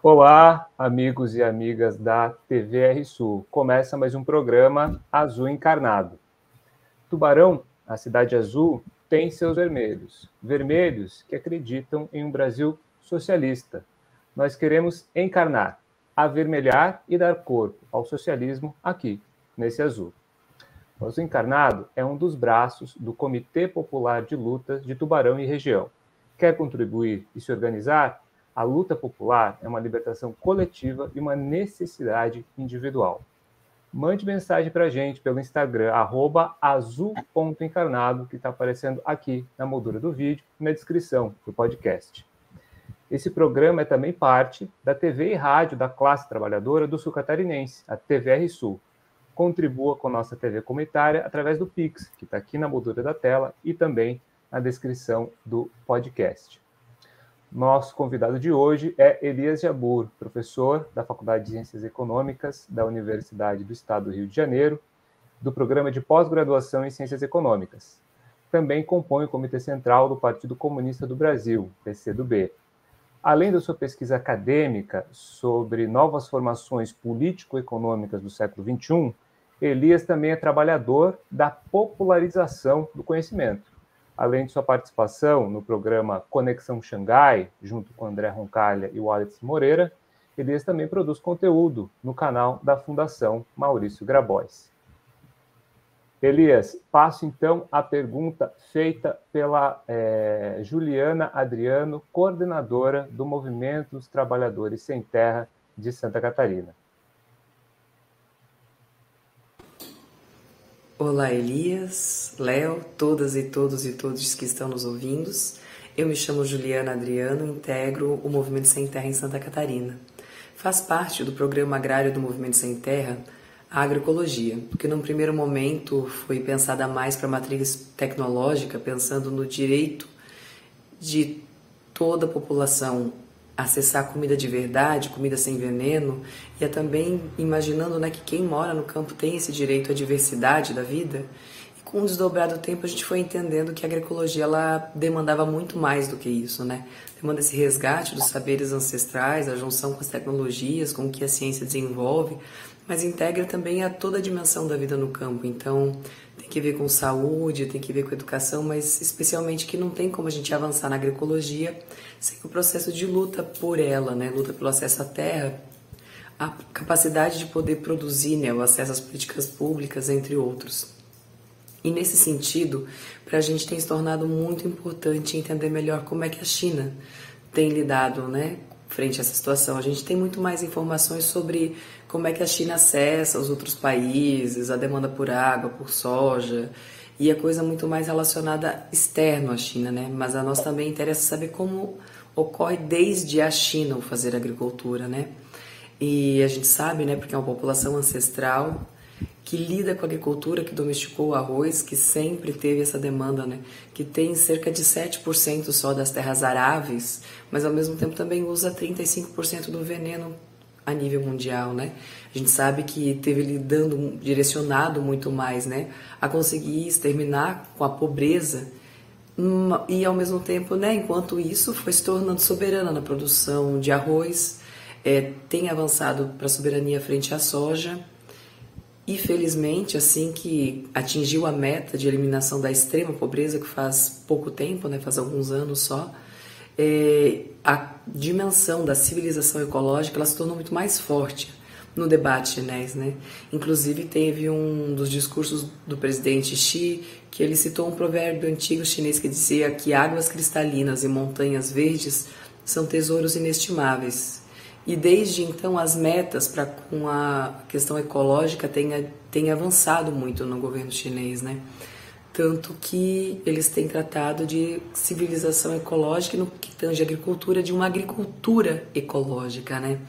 Olá, amigos e amigas da TVR Sul. Começa mais um programa Azul Encarnado. Tubarão, a cidade azul, tem seus vermelhos. Vermelhos que acreditam em um Brasil socialista. Nós queremos encarnar, avermelhar e dar corpo ao socialismo aqui, nesse azul. O Azul Encarnado é um dos braços do Comitê Popular de Lutas de Tubarão e região. Quer contribuir e se organizar? A luta popular é uma libertação coletiva e uma necessidade individual. Mande mensagem para a gente pelo Instagram, @azul.encarnado, que está aparecendo aqui na moldura do vídeo e na descrição do podcast. Esse programa é também parte da TV e rádio da classe trabalhadora do Sul Catarinense, a TVR Sul. Contribua com a nossa TV comunitária através do Pix, que está aqui na moldura da tela e também na descrição do podcast. Nosso convidado de hoje é Elias Jabbour, professor da Faculdade de Ciências Econômicas da Universidade do Estado do Rio de Janeiro, do Programa de Pós-Graduação em Ciências Econômicas. Também compõe o Comitê Central do Partido Comunista do Brasil, PCdoB. Além da sua pesquisa acadêmica sobre novas formações político-econômicas do século XXI, Elias também é trabalhador da popularização do conhecimento. Além de sua participação no programa Conexão Xangai, junto com André Roncalha e Wallace Moreira, Elias também produz conteúdo no canal da Fundação Maurício Grabois. Elias, passo então a pergunta feita pela Juliana Adriano, coordenadora do Movimento dos Trabalhadores Sem Terra de Santa Catarina. Olá, Elias, Léo, todas e todos que estão nos ouvindo. Eu me chamo Juliana Adriano, integro o Movimento Sem Terra em Santa Catarina. Faz parte do programa agrário do Movimento Sem Terra a agroecologia, porque num primeiro momento foi pensada mais para a matriz tecnológica, pensando no direito de toda a população acessar comida de verdade, comida sem veneno, e é também imaginando, né, que quem mora no campo tem esse direito à diversidade da vida. E com o desdobrar do tempo a gente foi entendendo que a agroecologia ela demandava muito mais do que isso, né? Demanda esse resgate dos saberes ancestrais, a junção com as tecnologias, com o que a ciência desenvolve, mas integra também a toda a dimensão da vida no campo. Então tem que ver com saúde, tem que ver com educação, mas especialmente que não tem como a gente avançar na agroecologia sem o processo de luta por ela, né? Luta pelo acesso à terra, a capacidade de poder produzir, né? O acesso às políticas públicas, entre outros. E nesse sentido, para a gente tem se tornado muito importante entender melhor como é que a China tem lidado, né, frente a essa situação. A gente tem muito mais informações sobre como é que a China acessa os outros países, a demanda por água, por soja, e a coisa muito mais relacionada externo à China, né? Mas a nós também interessa saber como ocorre desde a China o fazer agricultura, né? E a gente sabe, né, porque é uma população ancestral que lida com a agricultura, que domesticou o arroz, que sempre teve essa demanda, né? Que tem cerca de 7% só das terras aráveis, mas ao mesmo tempo também usa 35% do veneno a nível mundial, né? A gente sabe que teve direcionado muito mais, né, a conseguir exterminar com a pobreza e ao mesmo tempo, né, enquanto isso foi se tornando soberana na produção de arroz, tem avançado para a soberania frente à soja. E felizmente, assim que atingiu a meta de eliminação da extrema pobreza, que faz pouco tempo, né, faz alguns anos só, a dimensão da civilização ecológica ela se tornou muito mais forte no debate chinês, né? Inclusive teve um dos discursos do presidente Xi que ele citou um provérbio antigo chinês que dizia que águas cristalinas e montanhas verdes são tesouros inestimáveis. E desde então as metas com a questão ecológica têm avançado muito no governo chinês, né? Tanto que eles têm tratado de civilização ecológica e no que tange a agricultura, de uma agricultura ecológica, né?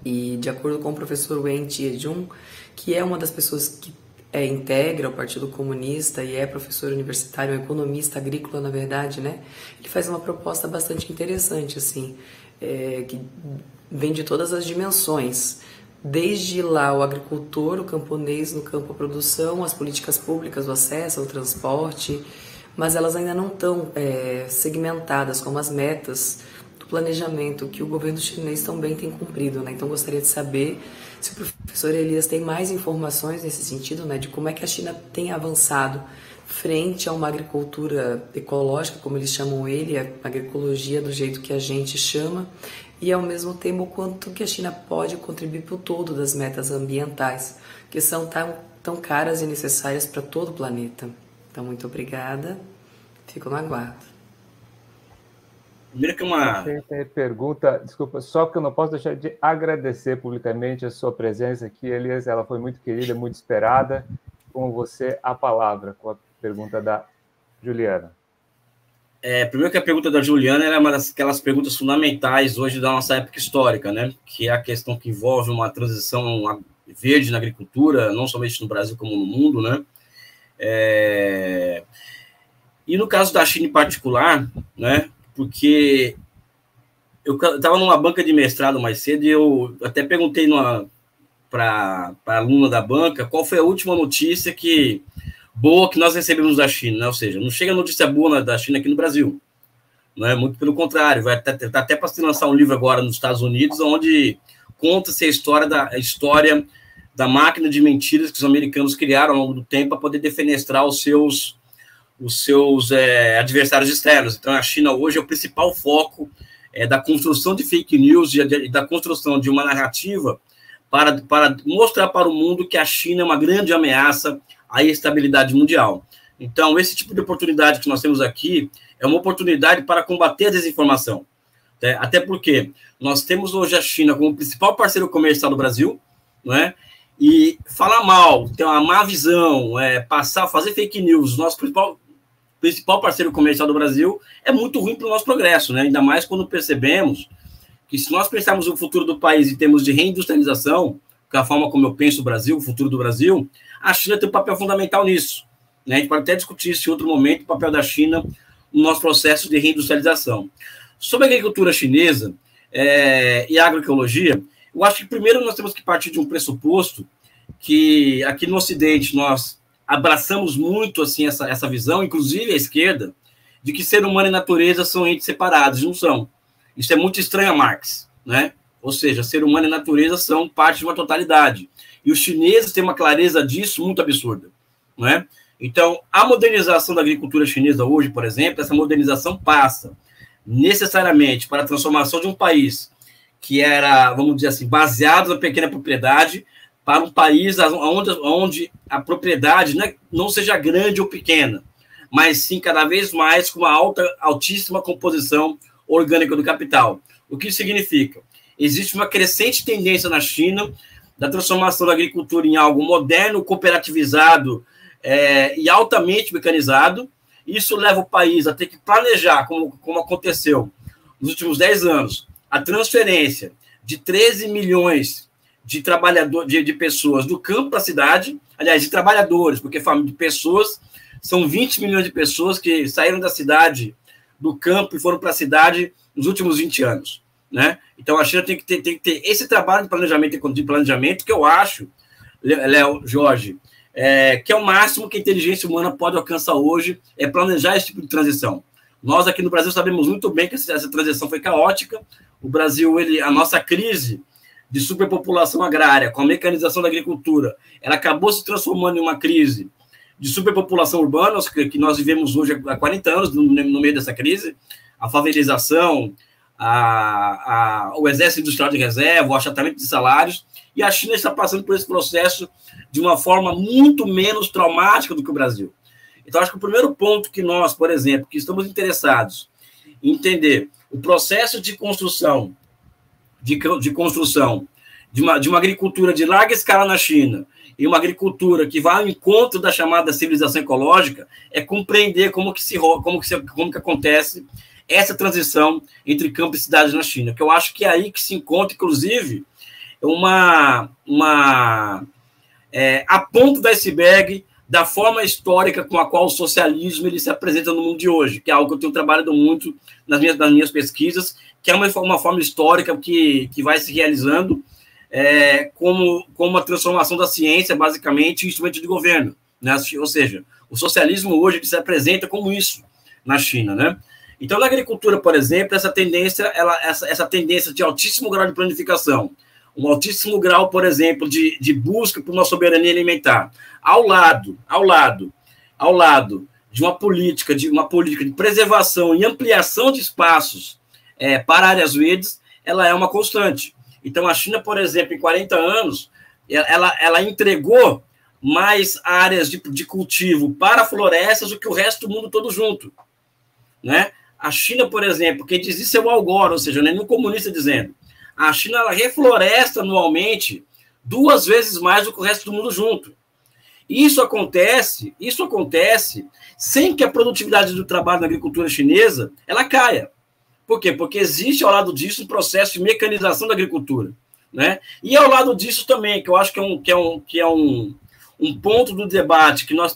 E de acordo com o professor Wen Jiejun, que é uma das pessoas que integra o Partido Comunista e é professor universitário, um economista agrícola, na verdade, né? Ele faz uma proposta bastante interessante, assim, que vem de todas as dimensões. Desde lá o agricultor, o camponês no campo da produção, as políticas públicas, o acesso ao transporte, mas elas ainda não estão segmentadas como as metas do planejamento que o governo chinês também tem cumprido, né? Então, gostaria de saber se o professor Elias tem mais informações nesse sentido, né, de como é que a China tem avançado frente a uma agricultura ecológica, como eles chamam ele, a agroecologia do jeito que a gente chama, e ao mesmo tempo o quanto que a China pode contribuir para o todo das metas ambientais, que são tão caras e necessárias para todo o planeta. Então, muito obrigada. Fico no aguardo. Primeiro que uma pergunta, desculpa, só que eu não posso deixar de agradecer publicamente a sua presença aqui, Elias, ela foi muito querida, muito esperada. Com você, a palavra, com a pergunta da Juliana. Primeiro que a pergunta da Juliana é uma daquelas perguntas fundamentais hoje da nossa época histórica, né? Que é a questão que envolve uma transição verde na agricultura, não somente no Brasil como no mundo, né? E no caso da China em particular, né? Porque eu estava numa banca de mestrado mais cedo e eu até perguntei para a aluna da banca qual foi a última notícia boa que nós recebemos da China, né? Ou seja, não chega notícia boa da China aqui no Brasil, não é? Muito pelo contrário, vai até para se lançar um livro agora nos Estados Unidos, onde conta-se a história da máquina de mentiras que os americanos criaram ao longo do tempo para poder defenestrar os seus adversários externos. Então, a China hoje é o principal foco da construção de fake news e da construção de uma narrativa para mostrar para o mundo que a China é uma grande ameaça à estabilidade mundial. Então, esse tipo de oportunidade que nós temos aqui é uma oportunidade para combater a desinformação. Até porque nós temos hoje a China como principal parceiro comercial do Brasil, não é? E falar mal, ter uma má visão, fazer fake news, nosso principal parceiro comercial do Brasil, é muito ruim para o nosso progresso, né? Ainda mais quando percebemos que, se nós pensarmos o futuro do país em termos de reindustrialização, que é a forma como eu penso o Brasil, o futuro do Brasil, a China tem um papel fundamental nisso, né? A gente pode até discutir isso em outro momento, o papel da China no nosso processo de reindustrialização. Sobre a agricultura chinesa e a agroecologia, eu acho que primeiro nós temos que partir de um pressuposto que aqui no Ocidente nós abraçamos muito assim, essa visão, inclusive a esquerda, de que ser humano e natureza são entes separados, não são. Isso é muito estranho a Marx, né? Ou seja, ser humano e natureza são parte de uma totalidade. E os chineses têm uma clareza disso muito absurda, não é? Então, a modernização da agricultura chinesa hoje, por exemplo, essa modernização passa necessariamente para a transformação de um país que era, vamos dizer assim, baseado na pequena propriedade, para um país onde a propriedade não seja grande ou pequena, mas sim cada vez mais com uma altíssima composição orgânica do capital. O que isso significa? Existe uma crescente tendência na China da transformação da agricultura em algo moderno, cooperativizado e altamente mecanizado. Isso leva o país a ter que planejar, como aconteceu nos últimos 10 anos, a transferência de 13 milhões de trabalhadores, de pessoas do campo para a cidade, aliás, de trabalhadores, porque de pessoas, são 20 milhões de pessoas que saíram da cidade, do campo, e foram para a cidade nos últimos 20 anos, né? Então, a China tem que ter esse trabalho de planejamento, que eu acho, Léo, Jorge, que é o máximo que a inteligência humana pode alcançar hoje, é planejar esse tipo de transição. Nós, aqui no Brasil, sabemos muito bem que essa transição foi caótica. O Brasil, a nossa crise de superpopulação agrária, com a mecanização da agricultura, ela acabou se transformando em uma crise de superpopulação urbana, que nós vivemos hoje há 40 anos no meio dessa crise, a favelização, o exército industrial de reserva, o achatamento de salários, e a China está passando por esse processo de uma forma muito menos traumática do que o Brasil. Então, acho que o primeiro ponto que nós, por exemplo, que estamos interessados em entender o processo de construção de uma agricultura de larga escala na China e uma agricultura que vai ao encontro da chamada civilização ecológica, é compreender como que acontece essa transição entre campo e cidade na China, que eu acho que é aí que se encontra, inclusive, a ponta do iceberg da forma histórica com a qual o socialismo ele se apresenta no mundo de hoje, que é algo que eu tenho trabalhado muito nas minhas pesquisas, que é uma forma histórica que vai se realizando como uma transformação da ciência, basicamente, em instrumento de governo, né? Ou seja, o socialismo hoje ele se apresenta como isso na China, né? Então, na agricultura, por exemplo, essa tendência de altíssimo grau de planificação, um altíssimo grau, por exemplo, de busca por uma soberania alimentar, ao lado de uma política de preservação e ampliação de espaços para áreas verdes, ela é uma constante. Então, a China, por exemplo, em 40 anos, ela entregou mais áreas de cultivo para florestas do que o resto do mundo todo junto, né? A China, por exemplo, quem diz isso é o Al Gore, ou seja, não é nenhum comunista dizendo. A China ela refloresta anualmente 2 vezes mais do que o resto do mundo junto. Isso acontece sem que a produtividade do trabalho na agricultura chinesa ela caia. Por quê? Porque existe ao lado disso um processo de mecanização da agricultura, né? E ao lado disso também, que eu acho que é um ponto do debate que nós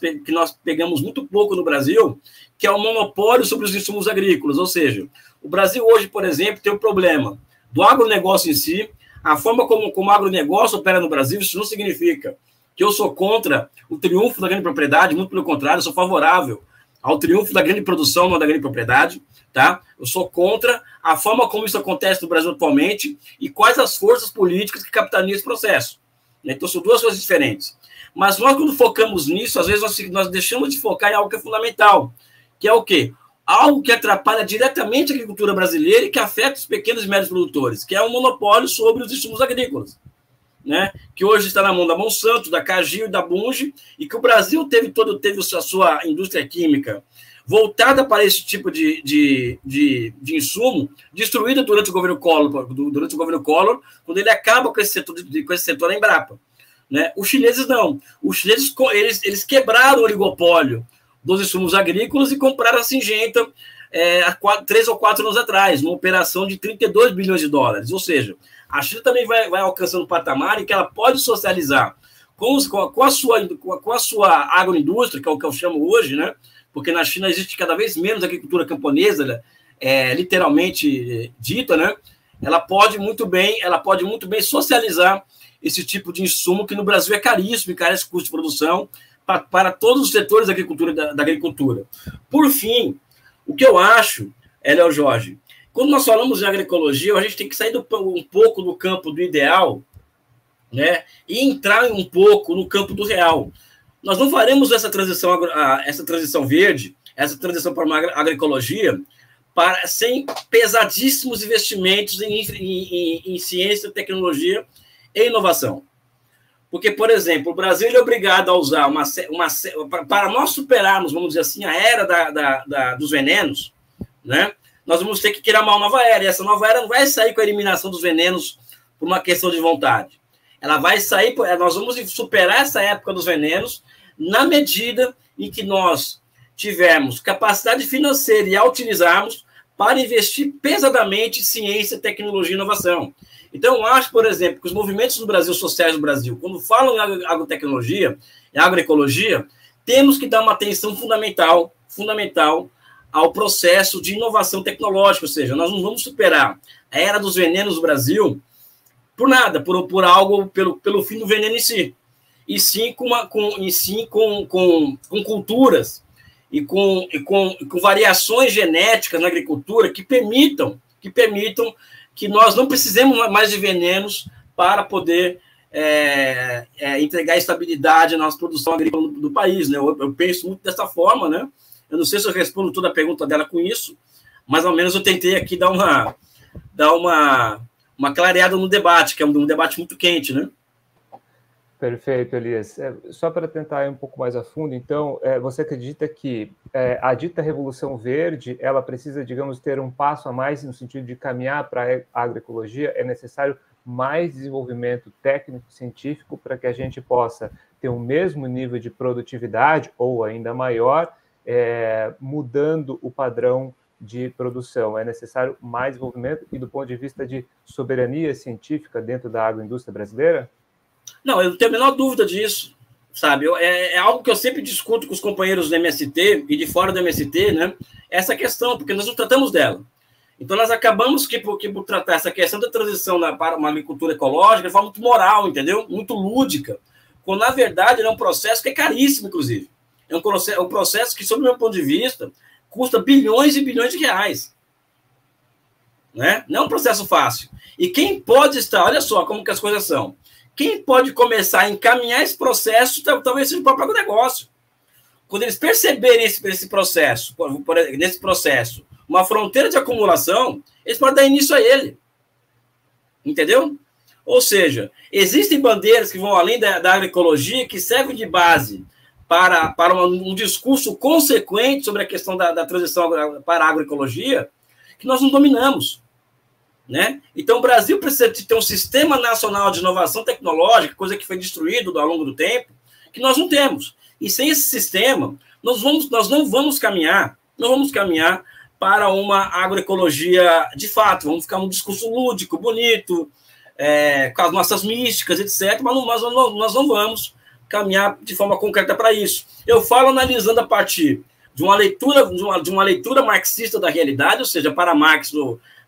pegamos muito pouco no Brasil, que é o monopólio sobre os insumos agrícolas. Ou seja, o Brasil hoje, por exemplo, tem o problema do agronegócio em si, a forma como o agronegócio opera no Brasil. Isso não significa que eu sou contra o triunfo da grande propriedade, muito pelo contrário, eu sou favorável ao triunfo da grande produção, não da grande propriedade, tá? Eu sou contra a forma como isso acontece no Brasil atualmente e quais as forças políticas que capitaneam esse processo. Então, são 2 coisas diferentes. Mas nós, quando focamos nisso, às vezes nós deixamos de focar em algo que é fundamental, que é o quê? Algo que atrapalha diretamente a agricultura brasileira e que afeta os pequenos e médios produtores, que é o monopólio sobre os insumos agrícolas, né? Que hoje está na mão da Monsanto, da Cargill e da Bunge, e que o Brasil teve a sua indústria química voltada para esse tipo de insumo, destruída durante o governo Collor, quando ele acaba com esse setor da Embrapa, né? Os chineses não. Os chineses eles quebraram o oligopólio dos insumos agrícolas e compraram a Syngenta há 3 ou 4 anos atrás, numa operação de 32 bilhões de dólares. Ou seja, a China também vai alcançando um patamar em que ela pode socializar com a sua agroindústria, que é o que eu chamo hoje, né? Porque na China existe cada vez menos agricultura camponesa, literalmente dita, né? Ela pode muito bem socializar esse tipo de insumo que no Brasil é caríssimo e carece de custo de produção para todos os setores da agricultura. Por fim, o que eu acho, Léo Jorge, quando nós falamos de agroecologia, a gente tem que sair um pouco do campo do ideal, né, e entrar um pouco no campo do real. Nós não faremos essa transição verde, essa transição para uma agroecologia, sem pesadíssimos investimentos em ciência, tecnologia e inovação. Porque, por exemplo, o Brasil é obrigado a usar para nós superarmos, vamos dizer assim, a era dos venenos, né? Nós vamos ter que criar uma nova era. E essa nova era não vai sair com a eliminação dos venenos por uma questão de vontade. Ela vai sair, nós vamos superar essa época dos venenos na medida em que nós tivermos capacidade financeira e a utilizarmos para investir pesadamente em ciência, tecnologia e inovação. Então, eu acho, por exemplo, que os movimentos do Brasil, sociais do Brasil, quando falam em agrotecnologia, em agroecologia, temos que dar uma atenção fundamental ao processo de inovação tecnológica, ou seja, nós não vamos superar a era dos venenos do Brasil por nada, por algo, pelo fim do veneno em si, e sim com culturas e com variações genéticas na agricultura que permitam que nós não precisemos mais de venenos para poder entregar estabilidade à nossa produção agrícola do país, né? Eu penso muito dessa forma, né? Eu não sei se eu respondo toda a pergunta dela com isso, mas ao menos eu tentei aqui dar uma clareada no debate, que é um debate muito quente, né? Perfeito, Elias. Só para tentar ir um pouco mais a fundo, então, você acredita que a dita Revolução Verde, ela precisa, digamos, ter um passo a mais no sentido de caminhar para a agroecologia? É necessário mais desenvolvimento técnico-científico para que a gente possa ter o mesmo nível de produtividade, ou ainda maior, mudando o padrão de produção? É necessário mais desenvolvimento e do ponto de vista de soberania científica dentro da agroindústria brasileira? Não, eu não tenho a menor dúvida disso, sabe? É algo que eu sempre discuto com os companheiros do MST e de fora do MST, né? Essa questão, porque nós não tratamos dela. Então, nós acabamos por tratar essa questão da transição para uma agricultura ecológica de forma muito moral, entendeu? Muito lúdica, quando, na verdade, é um processo que é caríssimo, inclusive. É um processo que, sob o meu ponto de vista, custa bilhões e bilhões de reais. Né? Não é um processo fácil. E quem pode estar, olha só como que as coisas são, quem pode começar a encaminhar esse processo talvez seja o próprio agronegócio. Quando eles perceberem nesse processo, uma fronteira de acumulação, eles podem dar início a ele. Entendeu? Ou seja, existem bandeiras que vão além da agroecologia, que servem de base para um discurso consequente sobre a questão da transição para a agroecologia, que nós não dominamos. Né? Então, o Brasil precisa de ter um sistema nacional de inovação tecnológica, coisa que foi destruído ao longo do tempo, que nós não temos. E sem esse sistema, nós não vamos caminhar para uma agroecologia de fato. Vamos ficar um discurso lúdico, bonito, com as nossas místicas, etc., mas nós não vamos caminhar de forma concreta para isso. Eu falo analisando a partir de uma leitura marxista da realidade, ou seja, para Marx,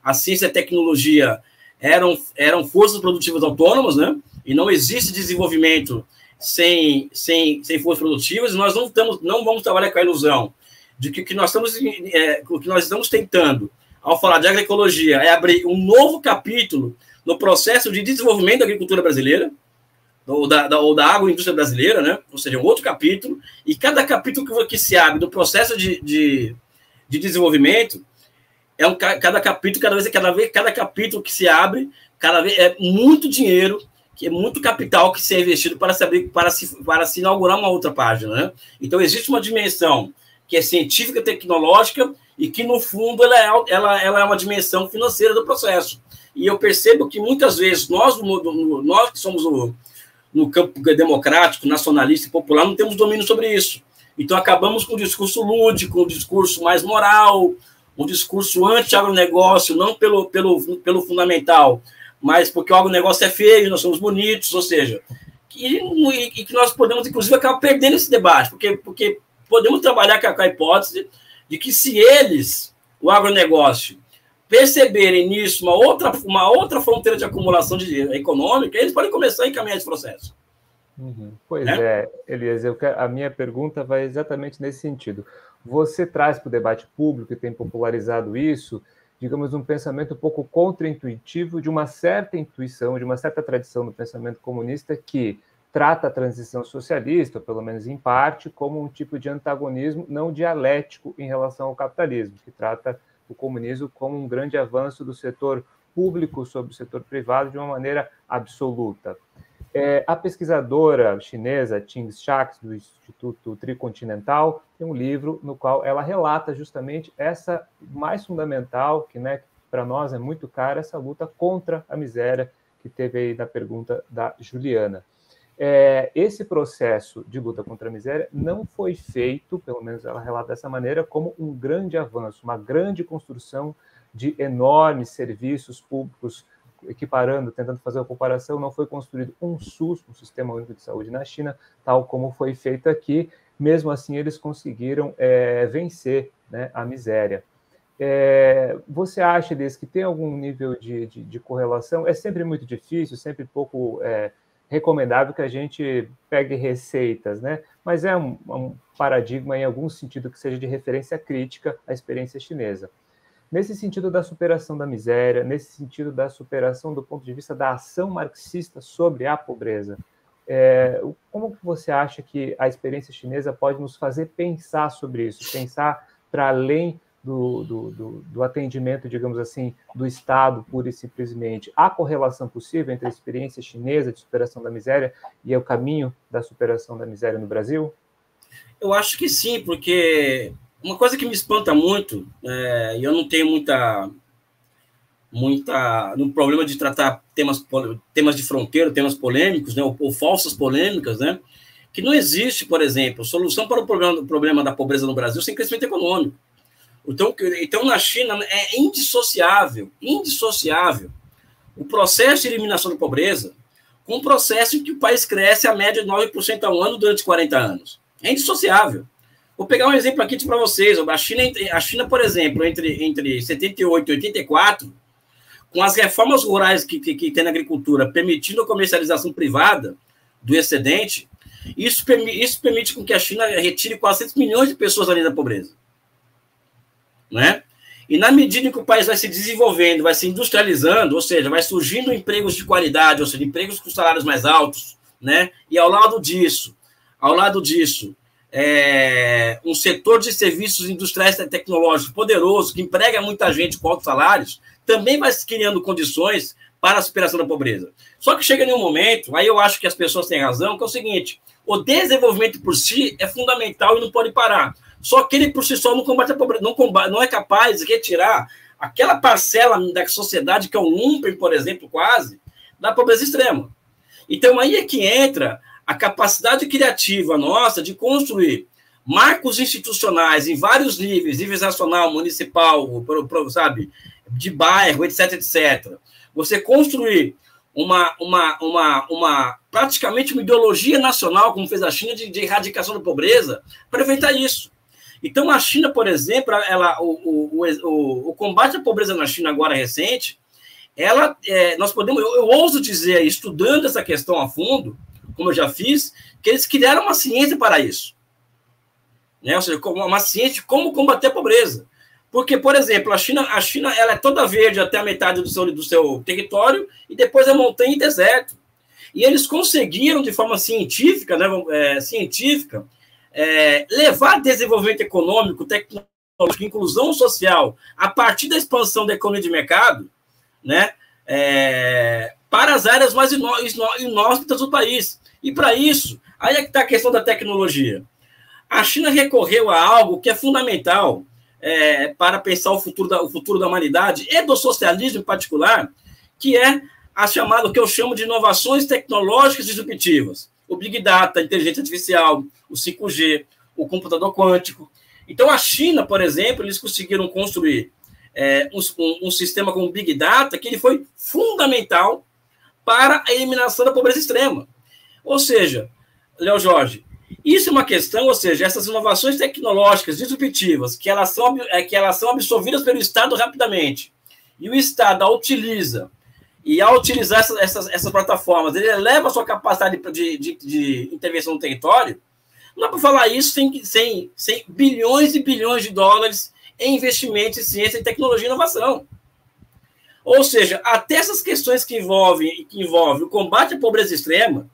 a ciência e a tecnologia eram forças produtivas autônomas, né? E não existe desenvolvimento sem forças produtivas, e nós não vamos trabalhar com a ilusão de que o que nós estamos tentando, ao falar de agroecologia, é abrir um novo capítulo no processo de desenvolvimento da agricultura brasileira, ou da agroindústria brasileira, né? Ou seja, um outro capítulo, e cada capítulo que se abre do processo de desenvolvimento cada capítulo que se abre, cada vez é muito dinheiro, que é muito capital que se é investido para se inaugurar uma outra página, né? Então, existe uma dimensão que é científica, tecnológica, e que, no fundo, ela é uma dimensão financeira do processo. E eu percebo que, muitas vezes, nós que somos no campo democrático, nacionalista e popular, não temos domínio sobre isso. Então, acabamos com um discurso lúdico, um discurso mais moral, um discurso anti-agronegócio, não pelo fundamental, mas porque o agronegócio é feio, nós somos bonitos, ou seja, e que nós podemos, inclusive, acabar perdendo esse debate, porque podemos trabalhar com a hipótese de que se eles, o agronegócio, perceberem nisso uma outra fronteira de acumulação econômica, eles podem começar a encaminhar esse processo. Uhum. Pois Elias, a minha pergunta vai exatamente nesse sentido. Você traz para o debate público e tem popularizado isso, digamos, um pensamento um pouco contra-intuitivo de uma certa intuição, de uma certa tradição do pensamento comunista que trata a transição socialista, ou pelo menos em parte, como um tipo de antagonismo não dialético em relação ao capitalismo, que trata o comunismo como um grande avanço do setor público sobre o setor privado de uma maneira absoluta. A pesquisadora chinesa Ting Shaks, do Instituto Tricontinental, tem um livro no qual ela relata justamente essa mais fundamental, que, né, para nós é muito cara, essa luta contra a miséria, que teve aí na pergunta da Juliana. Esse processo de luta contra a miséria não foi feito, pelo menos ela relata dessa maneira, como um grande avanço, uma grande construção de enormes serviços públicos, equiparando, tentando fazer uma comparação, não foi construído um SUS, um Sistema Único de Saúde na China, tal como foi feito aqui. Mesmo assim, eles conseguiram vencer, né, a miséria. Você acha, Elias, que tem algum nível de correlação? É sempre muito difícil, sempre pouco recomendável que a gente pegue receitas, né? Mas é um paradigma, em algum sentido, que seja de referência crítica à experiência chinesa. Nesse sentido da superação da miséria, nesse sentido da superação do ponto de vista da ação marxista sobre a pobreza, como que você acha que a experiência chinesa pode nos fazer pensar sobre isso, pensar para além do atendimento, digamos assim, do Estado, pura e simplesmente? Há correlação possível entre a experiência chinesa de superação da miséria e o caminho da superação da miséria no Brasil? Eu acho que sim, porque uma coisa que me espanta muito, e eu não tenho no problema de tratar temas de fronteira, temas polêmicos, né, ou falsas polêmicas, né, que não existe, por exemplo, solução para o problema da pobreza no Brasil sem crescimento econômico. Então na China é indissociável o processo de eliminação da pobreza com o processo em que o país cresce a média de 9% ao ano durante 40 anos. É indissociável. Vou pegar um exemplo aqui para vocês. A China, por exemplo, entre 78 e 84, com as reformas rurais que tem na agricultura, permitindo a comercialização privada do excedente, isso permite com que a China retire 400 milhões de pessoas da linha da pobreza. né? E na medida em que o país vai se desenvolvendo, vai se industrializando, ou seja, vai surgindo empregos de qualidade, ou seja, empregos com salários mais altos, né? E ao lado disso, um setor de serviços industriais e tecnológicos poderoso, que emprega muita gente com altos salários, também vai se criando condições para a superação da pobreza. Só que chega em um momento, aí eu acho que as pessoas têm razão, que é o seguinte: o desenvolvimento por si é fundamental e não pode parar. Só que ele por si só não combate a pobreza, não é capaz de retirar aquela parcela da sociedade que é um lumpen, por exemplo, quase, da pobreza extrema. Então aí é que entra a capacidade criativa nossa de construir marcos institucionais em vários níveis nacional, municipal, sabe, de bairro, etc, etc. Você construir praticamente uma ideologia nacional, como fez a China, de erradicação da pobreza, para evitar isso. Então, a China, por exemplo, o combate à pobreza na China agora recente, eu ouso dizer, estudando essa questão a fundo, como eu já fiz, que eles criaram uma ciência para isso. Né? Ou seja, uma ciência de como combater a pobreza. Porque, por exemplo, a China ela é toda verde até a metade do seu território e depois é montanha e deserto. E eles conseguiram, de forma científica, levar desenvolvimento econômico, tecnológico, inclusão social, a partir da expansão da economia de mercado, né, para as áreas mais inóspitas do país. E para isso, aí é que está a questão da tecnologia. A China recorreu a algo que é fundamental para pensar o futuro da humanidade e do socialismo em particular, que é o que eu chamo de inovações tecnológicas disruptivas. O Big Data, a inteligência artificial, o 5G, o computador quântico. Então, a China, por exemplo, eles conseguiram construir um sistema como o Big Data, que ele foi fundamental para a eliminação da pobreza extrema. Ou seja, Léo Jorge, isso é uma questão, ou seja, essas inovações tecnológicas disruptivas, que elas são absorvidas pelo Estado rapidamente, e o Estado a utiliza, e ao utilizar essas plataformas, ele eleva a sua capacidade de intervenção no território. Não dá para falar isso sem bilhões e bilhões de dólares em investimentos em ciência, tecnologia e inovação. Ou seja, até essas questões que envolvem o combate à pobreza extrema,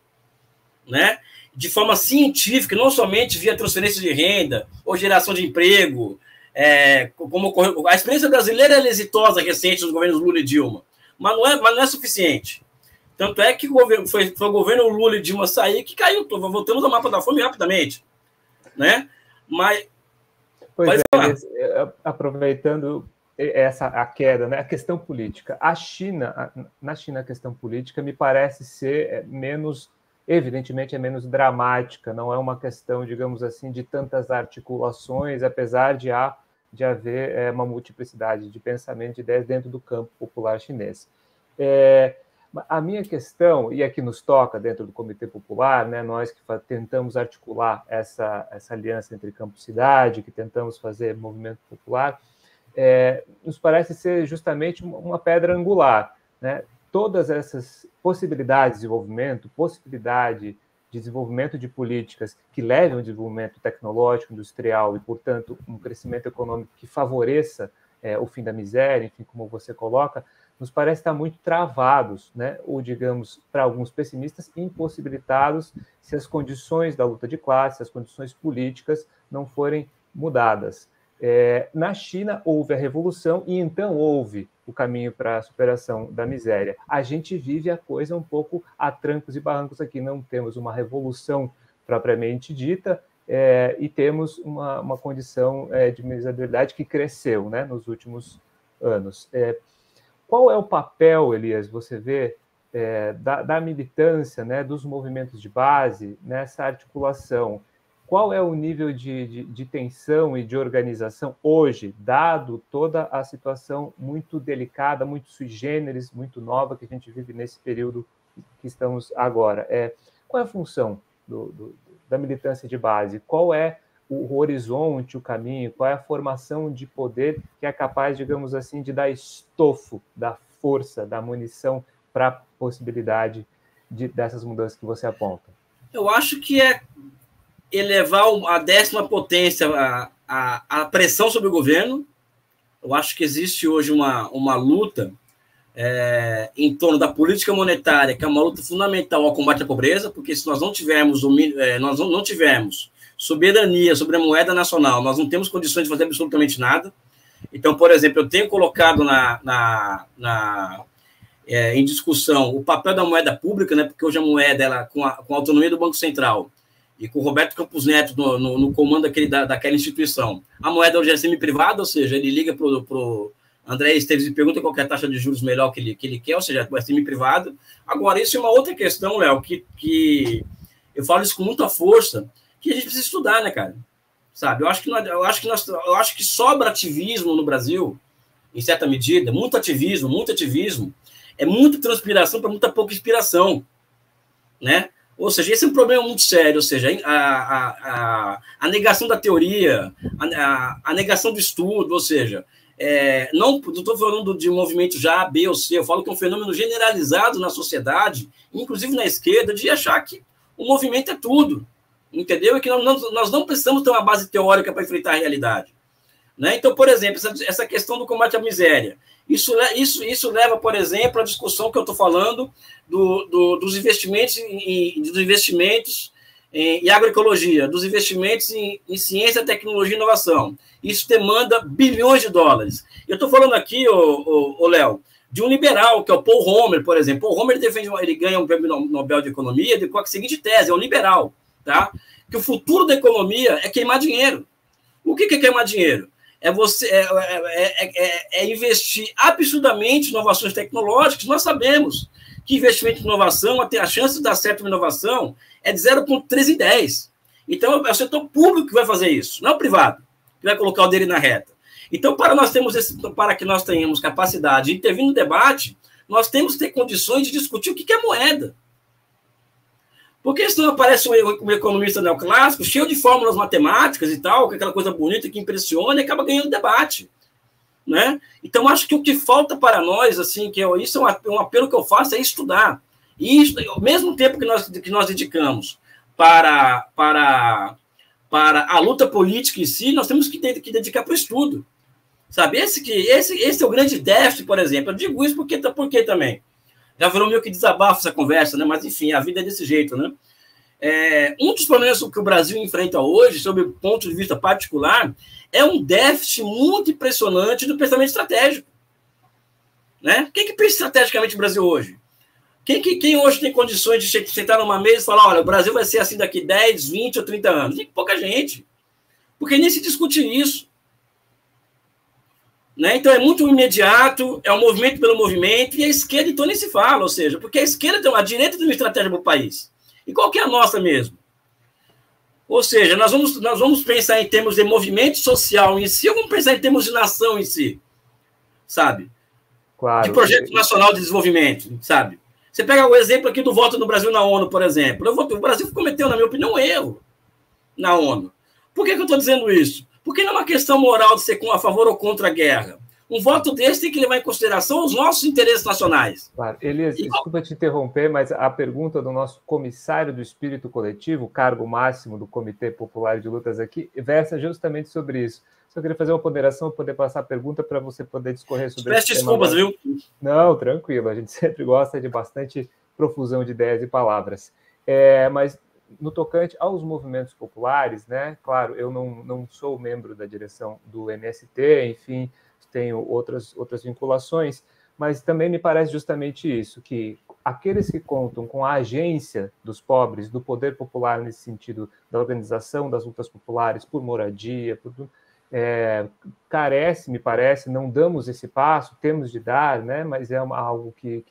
né, de forma científica, não somente via transferência de renda ou geração de emprego, como ocorreu. A experiência brasileira é exitosa recente dos governos Lula e Dilma, mas não é suficiente. Tanto é que foi o governo Lula e Dilma sair que caiu, voltamos ao mapa da fome rapidamente, né? Mas pois aproveitando a queda, né, a questão política. Na China, a questão política me parece ser evidentemente é menos dramática, não é uma questão, digamos assim, de tantas articulações, apesar de haver uma multiplicidade de pensamento, de ideias dentro do campo popular chinês. A minha questão, e aqui nos toca dentro do Comitê Popular, né, nós que tentamos articular essa aliança entre campo e cidade, que tentamos fazer movimento popular, nos parece ser justamente uma pedra angular, né? Todas essas possibilidades de desenvolvimento de políticas que levem ao desenvolvimento tecnológico, industrial e, portanto, um crescimento econômico que favoreça o fim da miséria, enfim, como você coloca, nos parece estar muito travados, né? Ou, digamos, para alguns pessimistas, impossibilitados se as condições da luta de classe, as condições políticas não forem mudadas. Na China houve a revolução e então houve o caminho para a superação da miséria. A gente vive a coisa um pouco a trancos e barrancos aqui, não temos uma revolução propriamente dita e temos uma condição de miserabilidade que cresceu, né, nos últimos anos. Qual é o papel, Elias, você vê, da militância, né, dos movimentos de base nessa articulação? Qual é o nível de tensão e de organização hoje, dado toda a situação muito delicada, muito sui generis, muito nova que a gente vive nesse período que estamos agora? Qual é a função da militância de base? Qual é o horizonte, o caminho? Qual é a formação de poder que é capaz, digamos assim, de dar estofo, da força, da munição para a possibilidade dessas mudanças que você aponta? Eu acho que elevar a 10ª potência a pressão sobre o governo, eu acho que existe hoje uma luta em torno da política monetária, que é uma luta fundamental ao combate à pobreza, porque se nós não tivermos nós não tivermos soberania sobre a moeda nacional, nós não temos condições de fazer absolutamente nada. Então, por exemplo, eu tenho colocado em discussão o papel da moeda pública, né, porque hoje a moeda, ela, com a autonomia do Banco Central e com o Roberto Campos Neto no comando daquela instituição, a moeda hoje é semi-privada, ou seja, ele liga para o André Esteves e pergunta qual é a taxa de juros melhor que ele quer, ou seja, é semi-privado. Agora, isso é uma outra questão, Léo, que eu falo isso com muita força, que a gente precisa estudar, né, cara? Sabe? Eu acho que sobra ativismo no Brasil, em certa medida, muito ativismo, é muita transpiração para muita pouca inspiração, né? Ou seja, esse é um problema muito sério, ou seja, a negação da teoria, a negação do estudo, ou seja, não estou falando de movimento já A, B ou C, eu falo que é um fenômeno generalizado na sociedade, inclusive na esquerda, de achar que o movimento é tudo, entendeu? E que nós não precisamos ter uma base teórica para enfrentar a realidade. Né? Então, por exemplo, essa questão do combate à miséria, isso leva, por exemplo, à discussão que eu estou falando dos investimentos em agroecologia, dos investimentos em ciência, tecnologia e inovação. Isso demanda bilhões de dólares. Eu estou falando aqui, Léo, de um liberal, que é o Paul Romer, por exemplo. Paul Romer ele ganha um prêmio Nobel de Economia com a seguinte tese, é um liberal, tá? Que o futuro da economia é queimar dinheiro. O que é queimar dinheiro? É investir absurdamente em inovações tecnológicas. Nós sabemos que investimento em inovação, a chance de dar certo uma inovação é de 0,3 em 10. Então, é o setor público que vai fazer isso, não é o privado, que vai colocar o dele na reta. Então, para que nós tenhamos capacidade de intervir no debate, nós temos que ter condições de discutir o que é moeda. Porque senão aparece um economista neoclássico, cheio de fórmulas matemáticas e tal, com aquela coisa bonita que impressiona e acaba ganhando debate. Né? Então, acho que o que falta para nós, assim, isso é um apelo que eu faço, é estudar. E ao mesmo tempo que nós dedicamos para a luta política em si, nós temos que dedicar para o estudo. Sabe? Esse é o grande déficit, por exemplo. Eu digo isso porque também. Já virou meio que desabafo essa conversa, né? Mas, enfim, a vida é desse jeito, né? Um dos problemas que o Brasil enfrenta hoje, sob o ponto de vista particular, é um déficit muito impressionante do pensamento estratégico. Né? Quem que pensa estrategicamente no Brasil hoje? Quem hoje tem condições de sentar numa mesa e falar, olha, o Brasil vai ser assim daqui 10, 20 ou 30 anos? Tem pouca gente. Porque nem se discute isso. Né? Então, é muito imediato, é um movimento pelo movimento, e a esquerda, então, nem se fala, ou seja, porque a direita tem uma estratégia para o país. E qual que é a nossa mesmo? Ou seja, nós vamos pensar em termos de movimento social em si, ou vamos pensar em termos de nação em si? Sabe? Claro. De projeto nacional de desenvolvimento, sabe? Você pega o exemplo aqui do voto no Brasil na ONU, por exemplo. O Brasil cometeu, na minha opinião, um erro na ONU. Por que eu estou dizendo isso? Porque não é uma questão moral de ser a favor ou contra a guerra. Um voto desse tem que levar em consideração os nossos interesses nacionais. Claro. Elias, desculpa te interromper, mas a pergunta do nosso comissário do espírito coletivo, cargo máximo do Comitê Popular de Lutas aqui, versa justamente sobre isso. Só queria fazer uma ponderação, poder passar a pergunta para você poder discorrer sobre isso. Peço desculpas, viu? Não, tranquilo. A gente sempre gosta de bastante profusão de ideias e palavras. Mas no tocante aos movimentos populares, né? Claro, eu não sou membro da direção do MST, enfim, tenho outras vinculações, mas também me parece justamente isso, que aqueles que contam com a agência dos pobres, do poder popular nesse sentido, da organização das lutas populares por moradia, carece, me parece, não damos esse passo, temos de dar, né? Mas é algo que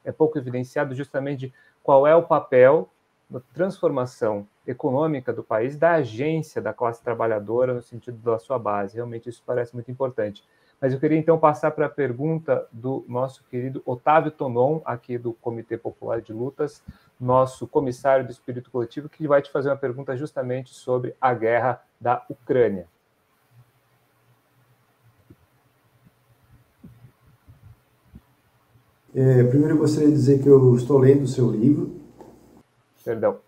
é pouco evidenciado justamente de qual é o papel na transformação econômica do país, da agência da classe trabalhadora no sentido da sua base. Realmente isso parece muito importante. Mas eu queria, então, passar para a pergunta do nosso querido Otávio Tonon, aqui do Comitê Popular de Lutas, nosso comissário do Espírito Coletivo, que vai te fazer uma pergunta justamente sobre a guerra da Ucrânia. Primeiro, eu gostaria de dizer que eu estou lendo o seu livro. Perdão,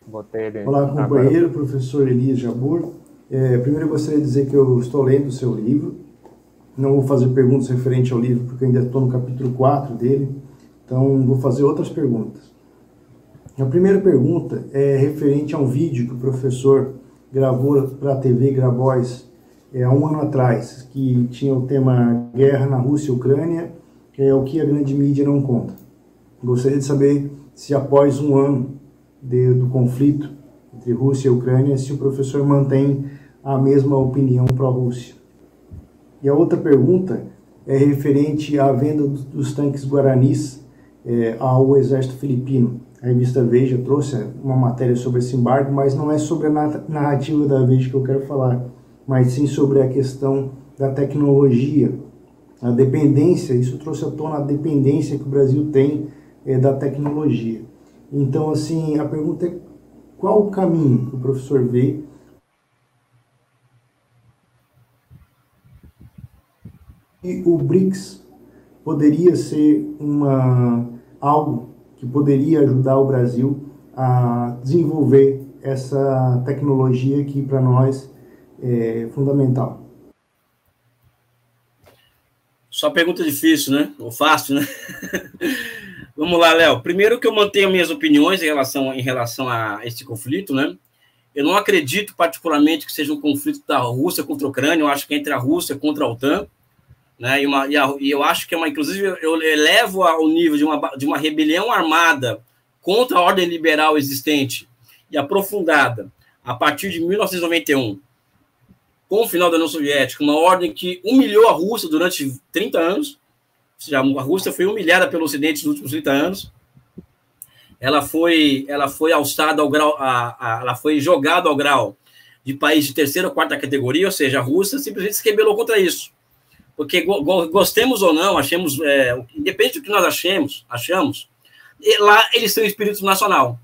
botei ele. Olá, companheiro, professor Elias Jabbour. Primeiro, eu gostaria de dizer que eu estou lendo o seu livro. Não vou fazer perguntas referentes ao livro, porque ainda estou no capítulo 4 dele, então vou fazer outras perguntas. A primeira pergunta é referente a um vídeo que o professor gravou para a TV Grabois há um ano atrás, que tinha o tema Guerra na Rússia e Ucrânia, o que a grande mídia não conta. Gostaria de saber se após um ano do conflito entre Rússia e Ucrânia, se o professor mantém a mesma opinião pró-Rússia. E a outra pergunta é referente à venda dos tanques Guaranis ao exército filipino. A revista Veja trouxe uma matéria sobre esse embargo, mas não é sobre a narrativa da Veja que eu quero falar, mas sim sobre a questão da tecnologia, a dependência. Isso trouxe à tona a dependência que o Brasil tem da tecnologia. Então, assim, a pergunta é qual o caminho que o professor vê e o BRICS poderia ser algo que poderia ajudar o Brasil a desenvolver essa tecnologia que para nós é fundamental. Só pergunta difícil, né? Ou fácil, né? Vamos lá, Léo. Primeiro que eu mantenho minhas opiniões em relação a esse conflito, né? Eu não acredito particularmente que seja um conflito da Rússia contra a Ucrânia, eu acho que é entre a Rússia contra a OTAN, né? E eu acho que inclusive, eu elevo ao nível de uma rebelião armada contra a ordem liberal existente e aprofundada a partir de 1991, com o final da União Soviética, uma ordem que humilhou a Rússia durante 30 anos, ou seja, a Rússia foi humilhada pelo Ocidente nos últimos 30 anos, ela foi alçada ao grau, ela foi jogada ao grau de país de terceira ou quarta categoria, ou seja, a Rússia simplesmente se rebelou contra isso. Porque, gostemos ou não, achemos, independente do que nós achamos, lá eles têm um espírito nacional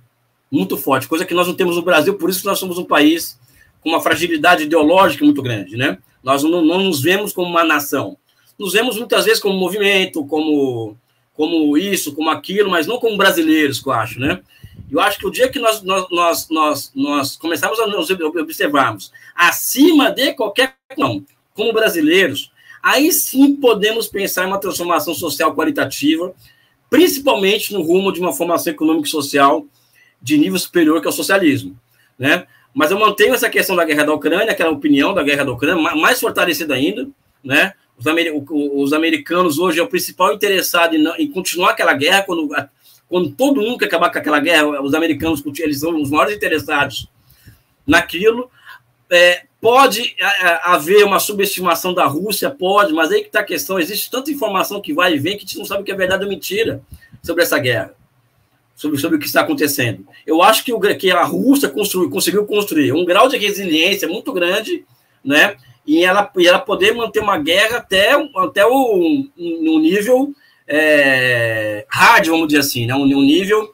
muito forte, coisa que nós não temos no Brasil, por isso que nós somos um país com uma fragilidade ideológica muito grande, né? Nós não nos vemos como uma nação, nos vemos muitas vezes como movimento, como isso, como aquilo, mas não como brasileiros, que eu acho, né? Eu acho que o dia que nós começarmos a nos observarmos acima de qualquer não, como brasileiros, aí sim podemos pensar em uma transformação social qualitativa, principalmente no rumo de uma formação econômica e social de nível superior que é o socialismo, né? Mas eu mantenho essa questão da guerra da Ucrânia, aquela opinião da guerra da Ucrânia, mais fortalecida ainda, né? Os americanos hoje é o principal interessado em continuar aquela guerra, quando todo mundo quer acabar com aquela guerra, os americanos eles são os maiores interessados naquilo. Pode haver uma subestimação da Rússia, pode, mas aí que está a questão, existe tanta informação que vai e vem que a gente não sabe o que é verdade ou mentira sobre essa guerra, sobre o que está acontecendo. Eu acho que a Rússia conseguiu construir um grau de resiliência muito grande, né? E ela poder manter uma guerra até um nível hard, vamos dizer assim, né? Um nível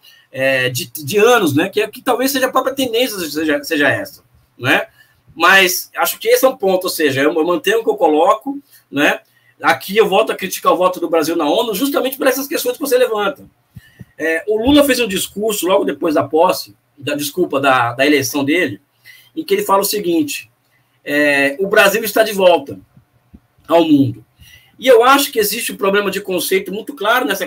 de anos, né? Que talvez seja a própria tendência seja essa, né? Mas acho que esse é um ponto, ou seja, eu mantenho o que eu coloco, né? Aqui eu volto a criticar o voto do Brasil na ONU justamente por essas questões que você levanta. O Lula fez um discurso logo depois da posse, da eleição dele, em que ele fala o seguinte: o Brasil está de volta ao mundo. E eu acho que existe um problema de conceito muito claro nessa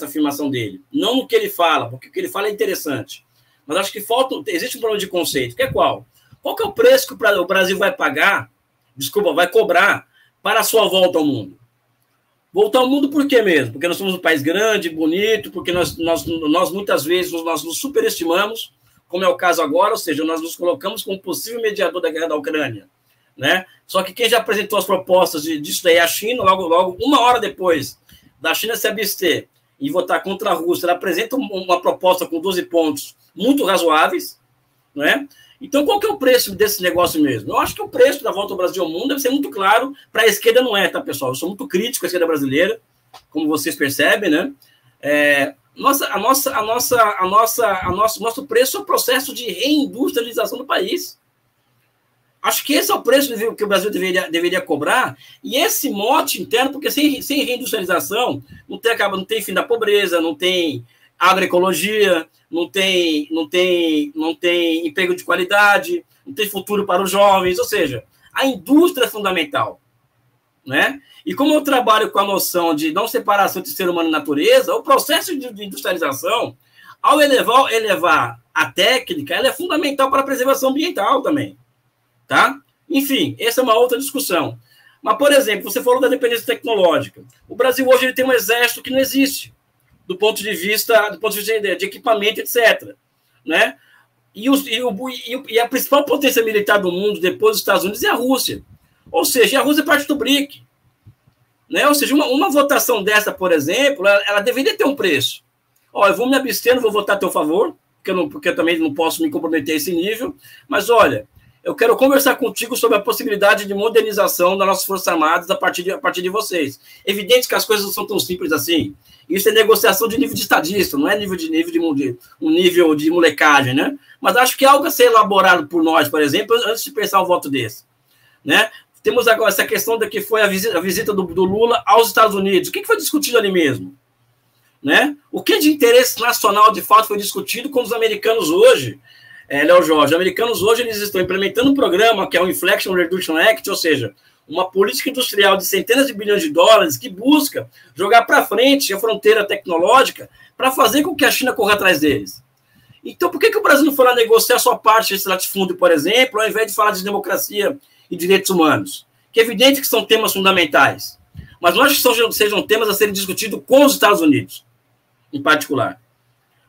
afirmação dele. Não no que ele fala, porque o que ele fala é interessante. Mas acho que existe um problema de conceito, que é qual? Qual que é o preço que o Brasil vai cobrar para a sua volta ao mundo? Voltar ao mundo por quê mesmo? Porque nós somos um país grande, bonito, porque nós muitas vezes nós nos superestimamos, como é o caso agora, ou seja, nós nos colocamos como possível mediador da guerra da Ucrânia, né? Só que quem já apresentou as propostas disso daí é a China, logo uma hora depois da China se abster e votar contra a Rússia, ela apresenta uma proposta com 12 pontos muito razoáveis, né? Então, qual que é o preço desse negócio mesmo? Eu acho que o preço da volta ao Brasil ao mundo deve ser muito claro. Para a esquerda não é, tá, pessoal? Eu sou muito crítico à esquerda brasileira, como vocês percebem, né? Nosso preço é o processo de reindustrialização do país. Acho que esse é o preço que o Brasil deveria cobrar, e esse mote interno, porque sem reindustrialização não tem fim da pobreza, não tem agroecologia, não tem emprego de qualidade, não tem futuro para os jovens, ou seja, a indústria é fundamental. né? E como eu trabalho com a noção de não separação entre ser humano e natureza, o processo de industrialização, ao elevar a técnica, ela é fundamental para a preservação ambiental também, tá? Enfim, essa é uma outra discussão. Mas, por exemplo, você falou da dependência tecnológica. O Brasil hoje ele tem um exército que não existe, do ponto de vista de equipamento, etc., né? E a principal potência militar do mundo, depois dos Estados Unidos, é a Rússia. Ou seja, a Rússia é parte do BRIC. Né? Ou seja, uma votação dessa, por exemplo, ela deveria ter um preço. Ó, eu vou me abster, não vou votar a teu favor, porque eu também não posso me comprometer a esse nível, mas olha, eu quero conversar contigo sobre a possibilidade de modernização das nossas Forças Armadas a partir de vocês. Evidente que as coisas não são tão simples assim. Isso é negociação de nível de estadista, não é nível de molecagem, né? Mas acho que é algo a ser elaborado por nós, por exemplo, antes de pensar um voto desse. Né? Temos agora essa questão da que foi a visita do Lula aos Estados Unidos. O que foi discutido ali mesmo? Né? O que de interesse nacional, de fato, foi discutido com os americanos hoje, Léo Jorge? Os americanos hoje eles estão implementando um programa que é o Inflation Reduction Act, ou seja, uma política industrial de centenas de bilhões de dólares que busca jogar para frente a fronteira tecnológica para fazer com que a China corra atrás deles. Então, por que o Brasil não foi lá negociar a sua parte desse latifúndio, por exemplo, ao invés de falar de democracia e direitos humanos? Que é evidente que são temas fundamentais, mas não acho que sejam temas a serem discutidos com os Estados Unidos, em particular,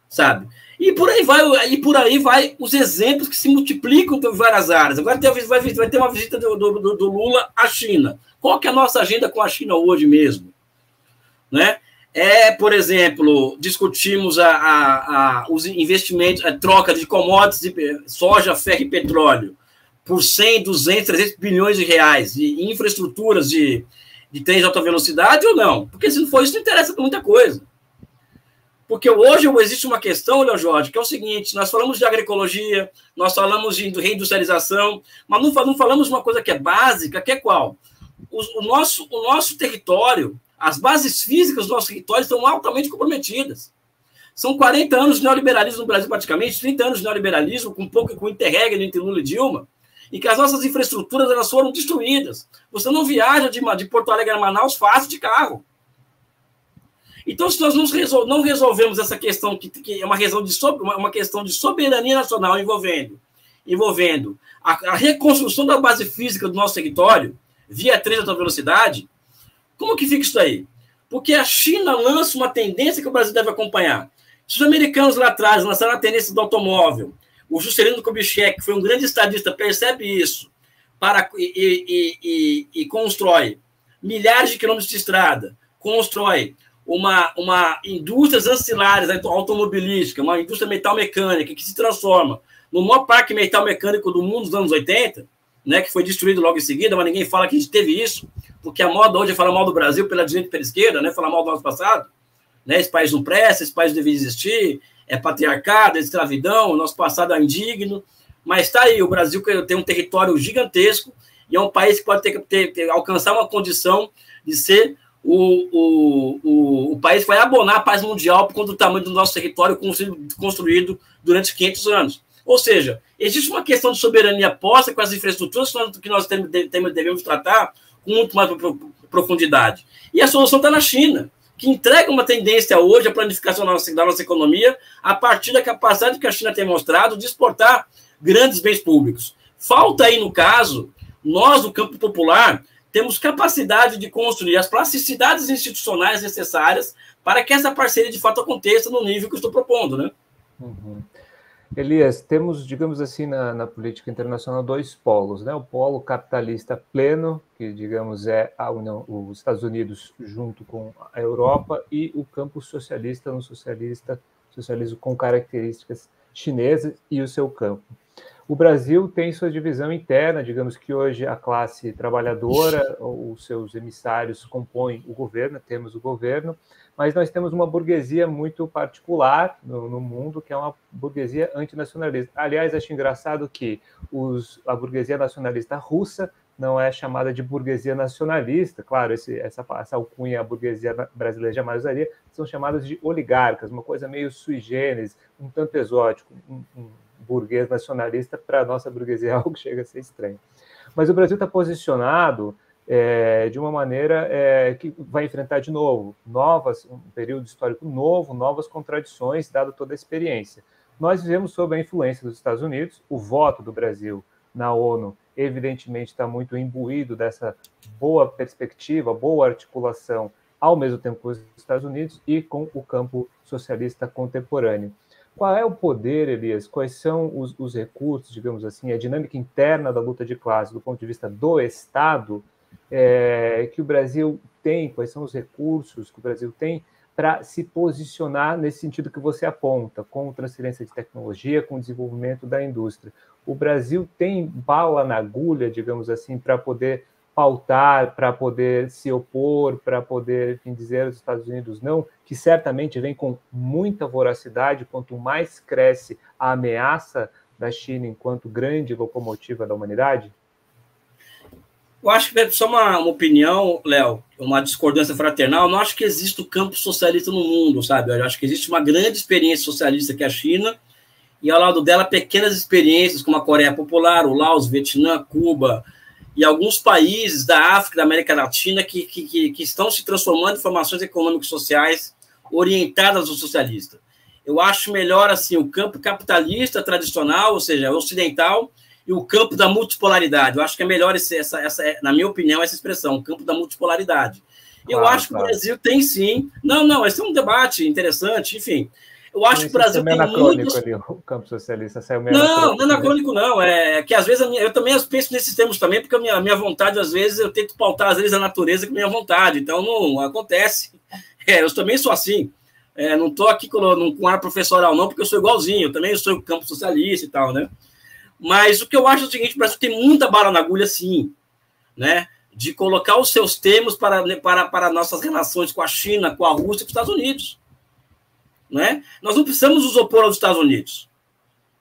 sabe? E por aí vai os exemplos que se multiplicam em várias áreas. Agora vai ter uma visita do Lula à China. Qual que é a nossa agenda com a China hoje mesmo? Né? Por exemplo, discutimos os investimentos, a troca de commodities, de soja, ferro e petróleo, por 100, 200, 300 bilhões de reais, de infraestruturas de trens de alta velocidade ou não? Porque se não for isso, não interessa para muita coisa. Porque hoje existe uma questão, Léo Jorge, que é o seguinte: nós falamos de agroecologia, nós falamos de reindustrialização, mas não falamos uma coisa que é básica, que é qual? O nosso território, as bases físicas do nosso território estão altamente comprometidas. São 40 anos de neoliberalismo no Brasil, praticamente, 30 anos de neoliberalismo, com interregno entre Lula e Dilma, e que as nossas infraestruturas elas foram destruídas. Você não viaja de Porto Alegre a Manaus fácil de carro. Então, se nós não resolvemos essa questão, que é uma questão de soberania nacional envolvendo a reconstrução da base física do nosso território, via trem de alta velocidade, como que fica isso aí? Porque a China lança uma tendência que o Brasil deve acompanhar. Se os americanos lá atrás lançaram a tendência do automóvel, o Juscelino Kubitschek, que foi um grande estadista, percebe isso e constrói milhares de quilômetros de estrada, constrói uma indústria ancilares automobilística, uma indústria metal-mecânica que se transforma no maior parque metal-mecânico do mundo dos anos 80, né, que foi destruído logo em seguida, mas ninguém fala que a gente teve isso, porque a moda hoje é falar mal do Brasil pela direita e pela esquerda, né, falar mal do nosso passado. Né, esse país não presta, esse país não devia existir, é patriarcado, é escravidão, o nosso passado é indigno, mas está aí, o Brasil tem um território gigantesco e é um país que pode alcançar uma condição de ser o país que vai abonar a paz mundial por conta do tamanho do nosso território construído durante 500 anos. Ou seja, existe uma questão de soberania posta com as infraestruturas que nós devemos tratar com muito mais profundidade. E a solução está na China, que entrega uma tendência hoje à planificação da nossa economia a partir da capacidade que a China tem mostrado de exportar grandes bens públicos. Falta aí, no caso, nós, do campo popular, temos capacidade de construir as plasticidades institucionais necessárias para que essa parceria, de fato, aconteça no nível que eu estou propondo, né? Uhum. Elias, temos, digamos assim, na política internacional, dois polos, né? O polo capitalista pleno, que, digamos, é os Estados Unidos junto com a Europa, e o campo socialista, socialismo com características chinesas e o seu campo. O Brasil tem sua divisão interna, digamos que hoje a classe trabalhadora, os seus emissários compõem o governo, temos o governo, mas nós temos uma burguesia muito particular no mundo, que é uma burguesia antinacionalista. Aliás, acho engraçado que a burguesia nacionalista russa não é chamada de burguesia nacionalista, claro, essa alcunha a burguesia brasileira jamais usaria, são chamadas de oligarcas, uma coisa meio sui generis, um tanto exótico, um burguês nacionalista, para a nossa burguesia é algo que chega a ser estranho. Mas o Brasil está posicionado de uma maneira que vai enfrentar de novo um período histórico novo, novas contradições, dada toda a experiência. Nós vivemos sob a influência dos Estados Unidos, o voto do Brasil na ONU, evidentemente, está muito imbuído dessa boa perspectiva, boa articulação, ao mesmo tempo com os Estados Unidos e com o campo socialista contemporâneo. Qual é o poder, Elias? Quais são os recursos, digamos assim, a dinâmica interna da luta de classe, do ponto de vista do Estado, que o Brasil tem? Quais são os recursos que o Brasil tem para se posicionar nesse sentido que você aponta, com transferência de tecnologia, com o desenvolvimento da indústria? O Brasil tem bala na agulha, digamos assim, para poder pautar, para poder se opor, para poder, enfim, dizer aos Estados Unidos não, que certamente vem com muita voracidade, quanto mais cresce a ameaça da China enquanto grande locomotiva da humanidade? Eu acho que, só uma opinião, Léo, uma discordância fraternal, eu não acho que existe o campo socialista no mundo, sabe? Eu acho que existe uma grande experiência socialista que é a China, e ao lado dela pequenas experiências como a Coreia Popular, o Laos, Vietnã, Cuba, e alguns países da África e da América Latina que estão se transformando em formações econômicas e sociais orientadas ao socialista. Eu acho melhor assim o campo capitalista tradicional, ou seja, ocidental, e o campo da multipolaridade. Eu acho que é melhor, na minha opinião, essa expressão, o campo da multipolaridade. Eu acho que o Brasil tem sim... Não, esse é um debate interessante, enfim... Eu acho que o Brasil tem muitos... Ali, o campo socialista saiu meio não é anacrônico, não. É que, às vezes, eu também penso nesses termos também, porque a minha vontade, às vezes, eu tento pautar, às vezes, a natureza com a minha vontade. Então, não acontece. Eu também sou assim. Não estou aqui com ar professoral, não, porque eu sou igualzinho. Eu também sou campo socialista e tal, né? Mas o que eu acho é o seguinte, o Brasil tem muita bala na agulha, sim, né? De colocar os seus termos para nossas relações com a China, com a Rússia e com os Estados Unidos. Né? Nós não precisamos nos opor aos Estados Unidos,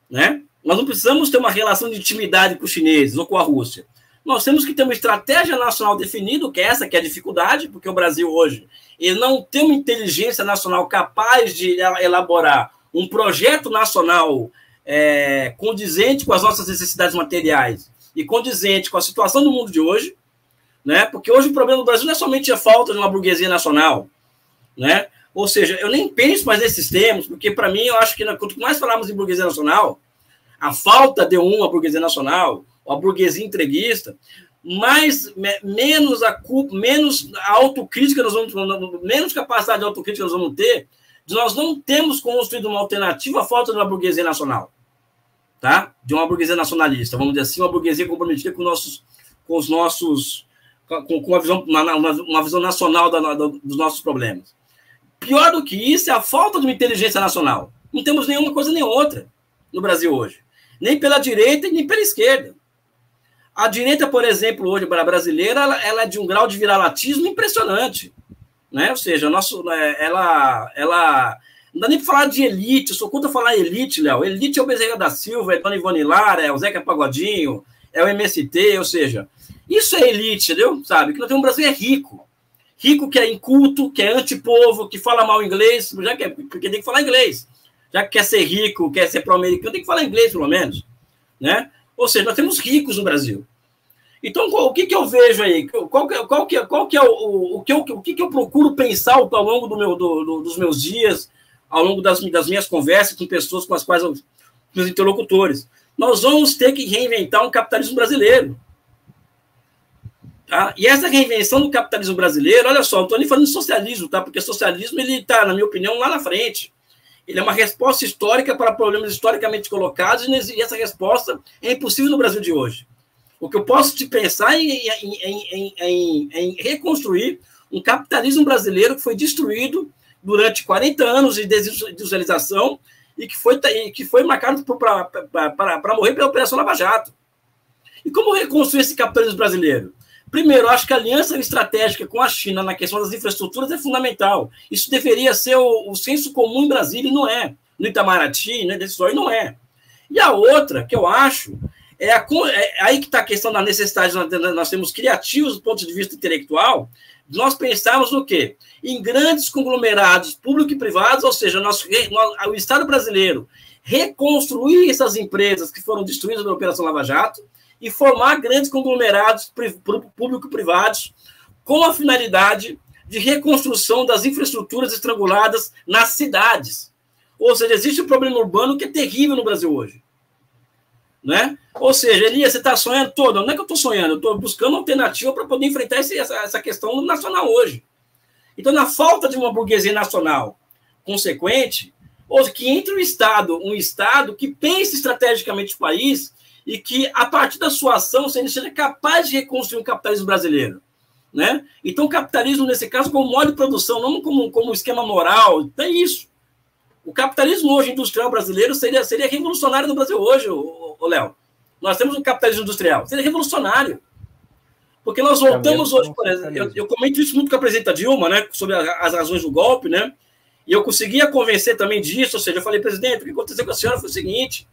né? Nós não precisamos ter uma relação de intimidade com os chineses ou com a Rússia. Nós temos que ter uma estratégia nacional definida, que é a dificuldade, porque o Brasil hoje ele não tem uma inteligência nacional capaz de elaborar um projeto nacional condizente com as nossas necessidades materiais e condizente com a situação do mundo de hoje, né? Porque hoje o problema do Brasil não é somente a falta de uma burguesia nacional, né? Ou seja, eu nem penso mais nesses termos, porque, para mim, eu acho que quanto mais falarmos em burguesia nacional, a falta de uma burguesia nacional, a burguesia entreguista, menos a culpa, menos a autocrítica, menos capacidade de autocrítica nós vamos ter, de nós não temos construído uma alternativa à falta de uma burguesia nacional, tá? De uma burguesia nacionalista, vamos dizer assim, uma burguesia comprometida com uma visão nacional dos nossos problemas. Pior do que isso é a falta de uma inteligência nacional. Não temos nenhuma coisa nem outra no Brasil hoje. Nem pela direita e nem pela esquerda. A direita, por exemplo, hoje, brasileira, ela é de um grau de viralatismo impressionante. Né? Ou seja, ela não dá nem para falar de elite. Eu sou contra falar elite, Léo. Elite é o Bezerra da Silva, é Dona Ivone Lara, é o Zeca Pagodinho, é o MST, ou seja, isso é elite, entendeu? Sabe? Que nós temos um Brasil rico. Rico que é inculto, que é antipovo, que fala mal inglês, porque tem que falar inglês. Já que quer ser rico, quer ser pró-americano, tem que falar inglês, pelo menos. Né? Ou seja, nós temos ricos no Brasil. Então, o que eu vejo aí? O que eu procuro pensar ao longo dos meus dias, ao longo das minhas conversas com pessoas com as quais meus interlocutores? Nós vamos ter que reinventar um capitalismo brasileiro. Tá? E essa reinvenção do capitalismo brasileiro, olha só, não estou nem falando de socialismo, tá? Porque socialismo ele está, na minha opinião, lá na frente. Ele é uma resposta histórica para problemas historicamente colocados e essa resposta é impossível no Brasil de hoje. O que eu posso te pensar em reconstruir um capitalismo brasileiro que foi destruído durante 40 anos de desindustrialização e que foi marcado para morrer pela Operação Lava Jato. E como reconstruir esse capitalismo brasileiro? Primeiro, eu acho que a aliança estratégica com a China na questão das infraestruturas é fundamental. Isso deveria ser o senso comum em Brasília, e não é. No Itamaraty, né, não é. E a outra, que eu acho, aí que está a questão da necessidade, nós temos criativos do ponto de vista intelectual, nós pensarmos no quê? Em grandes conglomerados públicos e privados, ou seja, o Estado brasileiro reconstruir essas empresas que foram destruídas pela Operação Lava Jato e formar grandes conglomerados público-privados com a finalidade de reconstrução das infraestruturas estranguladas nas cidades. Ou seja, existe um problema urbano que é terrível no Brasil hoje. Né? Ou seja, Elias, você está sonhando todo. Não é que eu estou sonhando, eu estou buscando alternativa para poder enfrentar essa questão nacional hoje. Então, na falta de uma burguesia nacional consequente, ou que entre um Estado que pense estrategicamente o país e que, a partir da sua ação, seja capaz de reconstruir um capitalismo brasileiro. Né? Então, o capitalismo, nesse caso, como modo de produção, não como esquema moral, é isso. O capitalismo hoje industrial brasileiro seria revolucionário no Brasil hoje, Léo. Nós temos um capitalismo industrial, seria revolucionário. Porque nós voltamos hoje, por exemplo, eu comento isso muito com a presidenta Dilma, né, sobre as razões do golpe, né, e eu conseguia convencer também disso, ou seja, eu falei, presidente, o que aconteceu com a senhora foi o seguinte,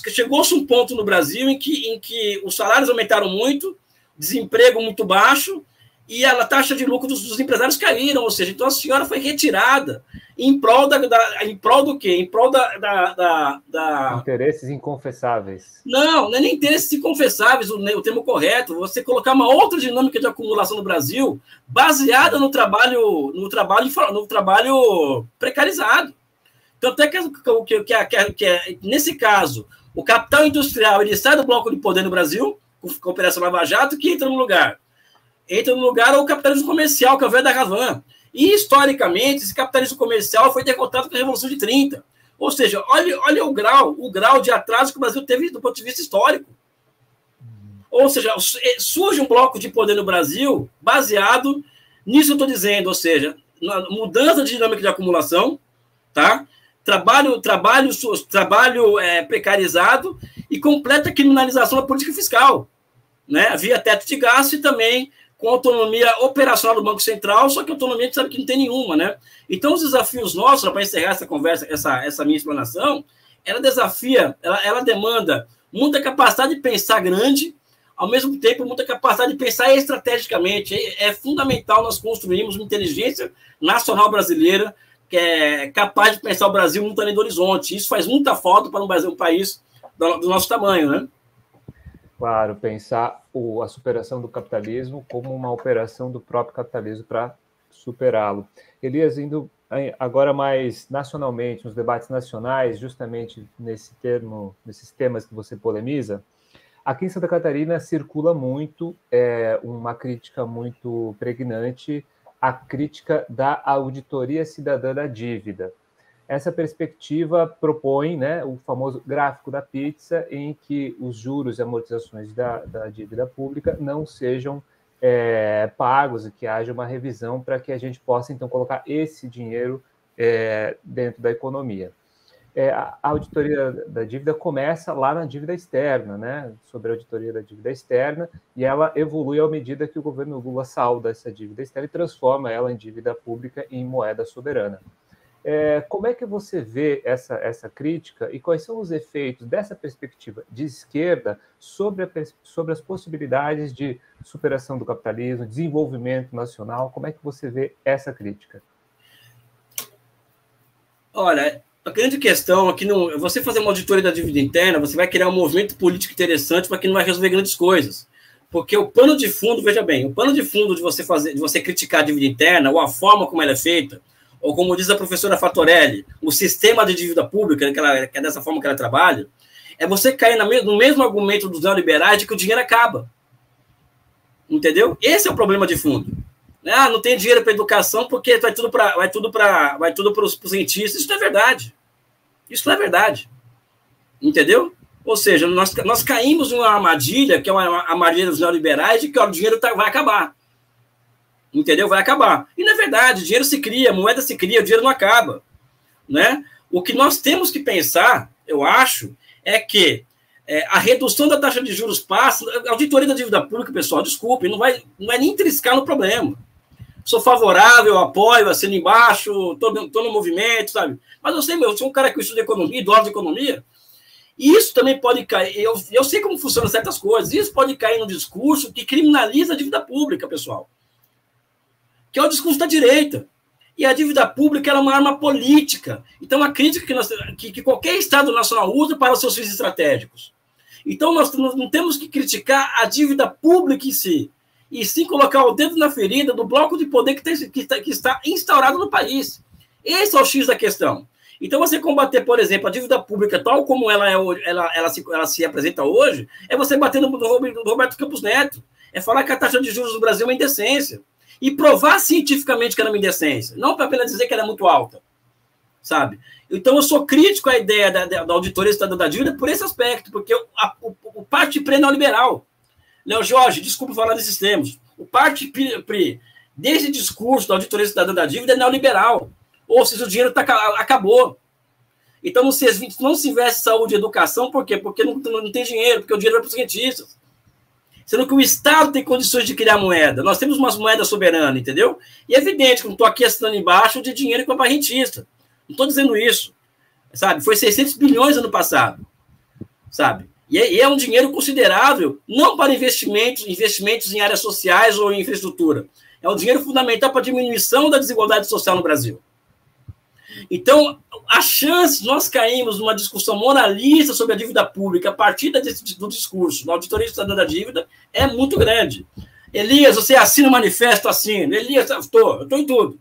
chegou-se um ponto no Brasil em que os salários aumentaram muito, desemprego muito baixo, e a taxa de lucro dos empresários caíram, ou seja, então a senhora foi retirada em prol do quê? Em prol da... Interesses inconfessáveis. Não é nem interesses inconfessáveis, o termo correto, você colocar uma outra dinâmica de acumulação no Brasil baseada no trabalho precarizado. Tanto é que nesse caso, o capital industrial ele sai do bloco de poder no Brasil, com a Operação Lava Jato, que entra no lugar o capitalismo comercial, que é o velho da Ravan. E, historicamente, esse capitalismo comercial foi derrotado com a Revolução de 30. Ou seja, olha o grau de atraso que o Brasil teve do ponto de vista histórico. Ou seja, surge um bloco de poder no Brasil baseado nisso que eu estou dizendo, ou seja, na mudança de dinâmica de acumulação, tá? Trabalho precarizado e completa criminalização da política fiscal, né? Via teto de gasto e também com autonomia operacional do Banco Central, só que autonomia a gente sabe que não tem nenhuma, né? Então, os desafios nossos, para encerrar essa conversa, essa minha explanação, ela demanda muita capacidade de pensar grande, ao mesmo tempo, muita capacidade de pensar estrategicamente. É fundamental nós construirmos uma inteligência nacional brasileira que é capaz de pensar o Brasil muito além do horizonte. Isso faz muita falta para um país do nosso tamanho, né? Claro, pensar a superação do capitalismo como uma operação do próprio capitalismo para superá-lo. Elias, indo agora mais nacionalmente, nos debates nacionais, justamente nesses temas que você polemiza, aqui em Santa Catarina circula muito uma crítica muito pregnante, a crítica da auditoria cidadã da dívida. Essa perspectiva propõe, né, o famoso gráfico da pizza, em que os juros e amortizações da dívida pública não sejam pagos e que haja uma revisão para que a gente possa, então, colocar esse dinheiro dentro da economia. A auditoria da dívida começa lá na dívida externa, né, sobre a auditoria da dívida externa, e ela evolui à medida que o governo Lula salda essa dívida externa e transforma ela em dívida pública e em moeda soberana. Como é que você vê essa crítica e quais são os efeitos dessa perspectiva de esquerda sobre as possibilidades de superação do capitalismo, desenvolvimento nacional? Como é que você vê essa crítica? Olha, a grande questão aqui, você fazer uma auditoria da dívida interna, você vai criar um movimento político interessante para que não vai resolver grandes coisas. Porque o pano de fundo, veja bem, o pano de fundo de você criticar a dívida interna, ou a forma como ela é feita, ou como diz a professora Fatorelli, o sistema de dívida pública, que é dessa forma que ela trabalha, é você cair no mesmo argumento dos neoliberais de que o dinheiro acaba. Entendeu? Esse é o problema de fundo. Não tem dinheiro para educação porque vai tudo para os cientistas. Isso não é verdade. Isso não é verdade. Entendeu? Ou seja, nós caímos numa armadilha, que é uma armadilha dos neoliberais, de que o dinheiro vai acabar. Entendeu? Vai acabar. E não é verdade, o dinheiro se cria, a moeda se cria, o dinheiro não acaba. Né? O que nós temos que pensar, eu acho, é que a redução da taxa de juros passa, a auditoria da dívida pública, pessoal, desculpe, não vai nem triscar no problema. Sou favorável, apoio, assino embaixo, estou no movimento, sabe? Mas eu sou um cara que estuda economia, idólatro de economia, e isso também pode cair, eu sei como funcionam certas coisas, isso pode cair no discurso que criminaliza a dívida pública, pessoal. Que é o discurso da direita. E a dívida pública é uma arma política. Então, a crítica que qualquer Estado nacional usa para os seus fins estratégicos. Então, nós não temos que criticar a dívida pública em si, e sim colocar o dedo na ferida do bloco de poder que está instaurado no país. Esse é o X da questão. Então, você combater, por exemplo, a dívida pública tal como ela se apresenta hoje, é você bater no Roberto Campos Neto, é falar que a taxa de juros no Brasil é uma indecência, e provar cientificamente que ela é uma indecência, não para apenas dizer que ela é muito alta, sabe? Então, eu sou crítico à ideia da auditoria cidadã da dívida por esse aspecto, porque o parte pré-neoliberal, Léo Jorge, desculpa falar desses termos, o parte desse discurso da auditoria cidadã da dívida é neoliberal, ou seja, o dinheiro acabou. Então, não se investe em saúde e educação, por quê? Porque não tem dinheiro, porque o dinheiro vai para os rentistas. Sendo que o Estado tem condições de criar moeda. Nós temos umas moedas soberanas, entendeu? E é evidente que eu não estou aqui assinando embaixo de dinheiro que vai para rentista. Não estou dizendo isso, sabe? Foi 600 bilhões ano passado, sabe? E é um dinheiro considerável, não para investimentos em áreas sociais ou em infraestrutura. É um dinheiro fundamental para a diminuição da desigualdade social no Brasil. Então, a chance de nós cairmos numa discussão moralista sobre a dívida pública a partir do discurso da auditoria cidadã da dívida é muito grande. Elias, você assina o manifesto? Assino. Elias, eu estou em tudo.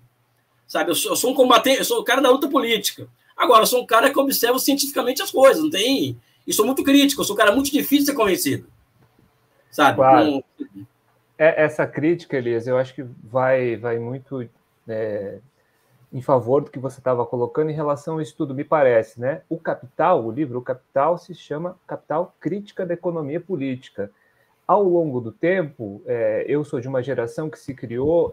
Sabe, eu sou um combatente, eu sou o cara da luta política. Agora, eu sou um cara que observa cientificamente as coisas, não tem... E sou muito crítico, eu sou um cara muito difícil de ser convencido. Sabe? Claro. Essa crítica, Elias, eu acho que vai muito em favor do que você estava colocando em relação ao estudo, me parece, né? O livro O Capital, se chama Capital Crítica da Economia Política. Ao longo do tempo, eu sou de uma geração que se criou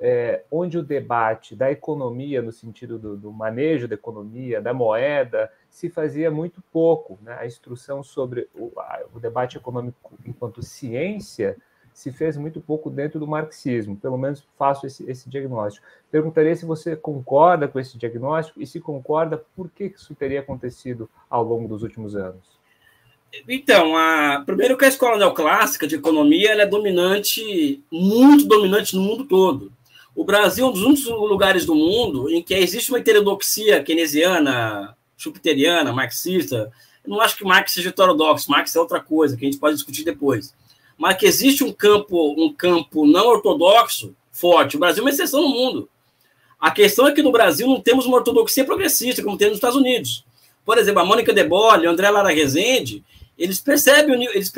onde o debate da economia, no sentido do manejo da economia, da moeda, se fazia muito pouco, né? A instrução sobre o debate econômico enquanto ciência se fez muito pouco dentro do marxismo, pelo menos faço esse diagnóstico. Perguntaria se você concorda com esse diagnóstico e, se concorda, por que isso teria acontecido ao longo dos últimos anos? Então, primeiro que a escola neoclássica de economia ela é dominante, muito dominante no mundo todo. O Brasil é um dos únicos lugares do mundo em que existe uma heterodoxia keynesiana, schumpeteriana, marxista. Eu não acho que Marx seja heterodoxo, Marx é outra coisa, que a gente pode discutir depois. Mas que existe um campo não ortodoxo forte. O Brasil é uma exceção no mundo. A questão é que no Brasil não temos uma ortodoxia progressista, como temos nos Estados Unidos. Por exemplo, a Mônica De Bolle, o André Lara Rezende, eles percebem, eles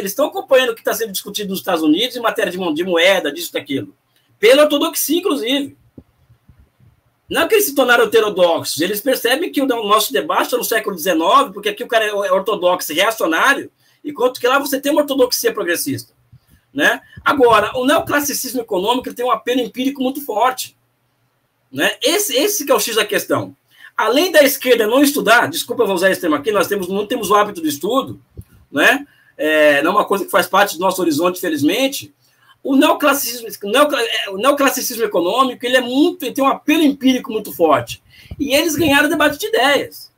estão acompanhando o que está sendo discutido nos Estados Unidos em matéria de moeda, disso, daquilo. Pela ortodoxia, inclusive. Não é que eles se tornaram heterodoxos, eles percebem que o nosso debate está no século XIX, porque aqui o cara é ortodoxo e reacionário, enquanto que lá você tem uma ortodoxia progressista. Né? Agora, o neoclassicismo econômico ele tem um apelo empírico muito forte. Né? Esse que é o X da questão. Além da esquerda não estudar, desculpa, eu vou usar esse termo aqui, nós não temos o hábito do estudo, né? Não é uma coisa que faz parte do nosso horizonte, felizmente. O neoclassicismo econômico ele tem um apelo empírico muito forte. E eles ganharam debate de ideias.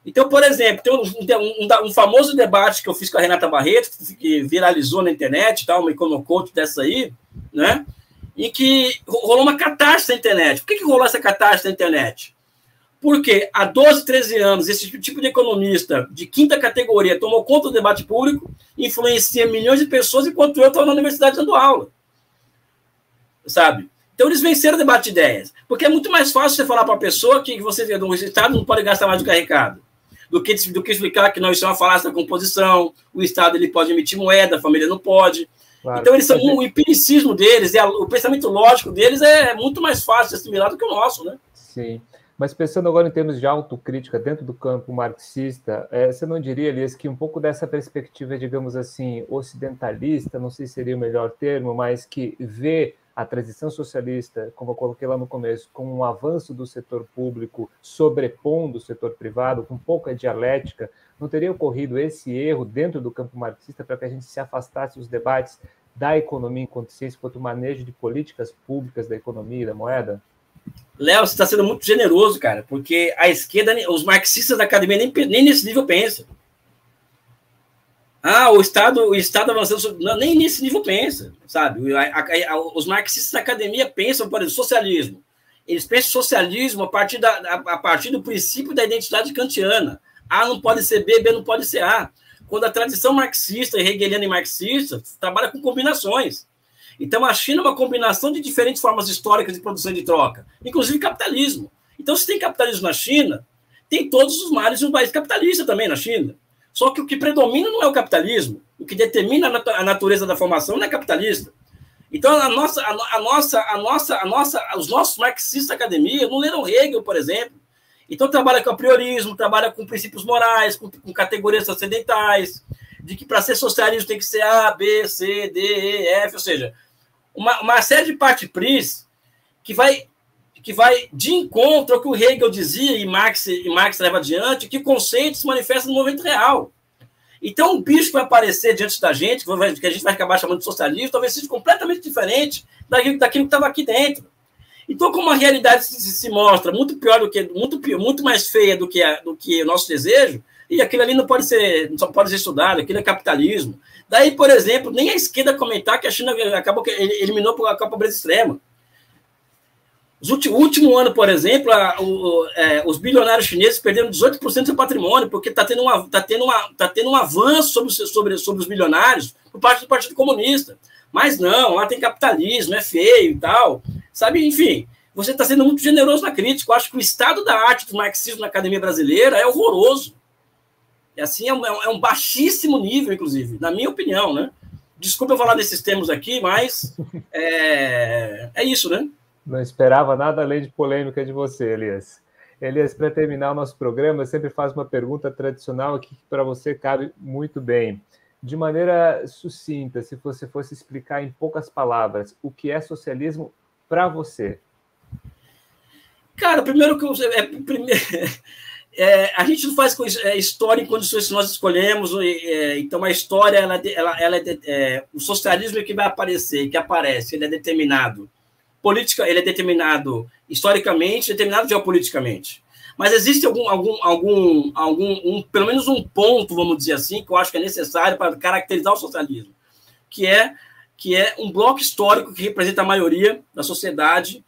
Então, por exemplo, tem um famoso debate que eu fiz com a Renata Barreto, que viralizou na internet, tá, uma econocoach dessa aí, né? Em que rolou uma catarse na internet. Por que rolou essa catarse na internet? Porque há 12, 13 anos, esse tipo de economista de quinta categoria tomou conta do debate público, influencia milhões de pessoas, enquanto eu estou na universidade dando aula. Sabe? Então, eles venceram o debate de ideias. Porque é muito mais fácil você falar para a pessoa que você o Estado não pode gastar mais do que arrecada, do que explicar que não, isso é uma falácia da composição, o Estado ele pode emitir moeda, a família não pode. Claro. Então, o empiricismo deles, o pensamento lógico deles é muito mais fácil de assimilar do que o nosso, né? Sim. Mas pensando agora em termos de autocrítica dentro do campo marxista, você não diria, Elias, que um pouco dessa perspectiva, digamos assim, ocidentalista, não sei se seria o melhor termo, mas que vê a transição socialista, como eu coloquei lá no começo, com um avanço do setor público sobrepondo o setor privado, com pouca dialética, não teria ocorrido esse erro dentro do campo marxista para que a gente se afastasse dos debates da economia enquanto ciência, quanto manejo de políticas públicas da economia e da moeda? Léo, você está sendo muito generoso, cara, porque a esquerda, os marxistas da academia nem nesse nível pensam. O Estado avançando, não, nem nesse nível pensa, sabe? Os marxistas da academia pensam, por exemplo, socialismo. Eles pensam socialismo a partir do princípio da identidade kantiana. A não pode ser B, B não pode ser A. quando a tradição marxista, hegeliana e marxista trabalha com combinações. Então, a China é uma combinação de diferentes formas históricas de produção e de troca, inclusive capitalismo. Então, se tem capitalismo na China, tem todos os males de um país capitalista também na China. Só que o que predomina não é o capitalismo. O que determina a natureza da formação não é capitalista. Então, os nossos marxistas da academia não leram Hegel, por exemplo. Então, trabalha com apriorismo, trabalha com princípios morais, com categorias transcendentais, de que para ser socialismo tem que ser A, B, C, D, E, F, ou seja, uma série de parti-pris que vai de encontro ao que o Hegel dizia e Marx leva adiante, que conceitos se manifestam no movimento real. Então, um bicho que vai aparecer diante da gente, que a gente vai acabar chamando de socialismo, talvez seja completamente diferente daquilo que estava aqui dentro. Então, como a realidade se mostra muito pior muito mais feia do que o nosso desejo, e aquilo ali não pode ser estudado, aquilo é capitalismo. Daí, por exemplo, nem a esquerda comentar que a China eliminou a pobreza extrema. No último ano, por exemplo, os bilionários chineses perderam 18% do seu patrimônio, porque está tendo um avanço sobre os bilionários por parte do Partido Comunista. Mas não, lá tem capitalismo, é feio e tal. Sabe, enfim, você está sendo muito generoso na crítica. Eu acho que o estado da arte do marxismo na academia brasileira é horroroso. E assim, é um baixíssimo nível, inclusive, na minha opinião, né? Desculpa eu falar desses termos aqui, mas é isso, né? Não esperava nada além de polêmica de você, Elias. Elias, para terminar o nosso programa, eu sempre faço uma pergunta tradicional aqui que para você cabe muito bem. De maneira sucinta, se você fosse explicar em poucas palavras o que é socialismo para você. Cara, primeiro que a gente não faz história em condições que nós escolhemos, então a história, o socialismo é que vai aparecer, que aparece, ele é determinado. Ele é determinado historicamente, determinado geopoliticamente. Mas existe pelo menos um ponto, vamos dizer assim, que eu acho que é necessário para caracterizar o socialismo, que é um bloco histórico que representa a maioria da sociedade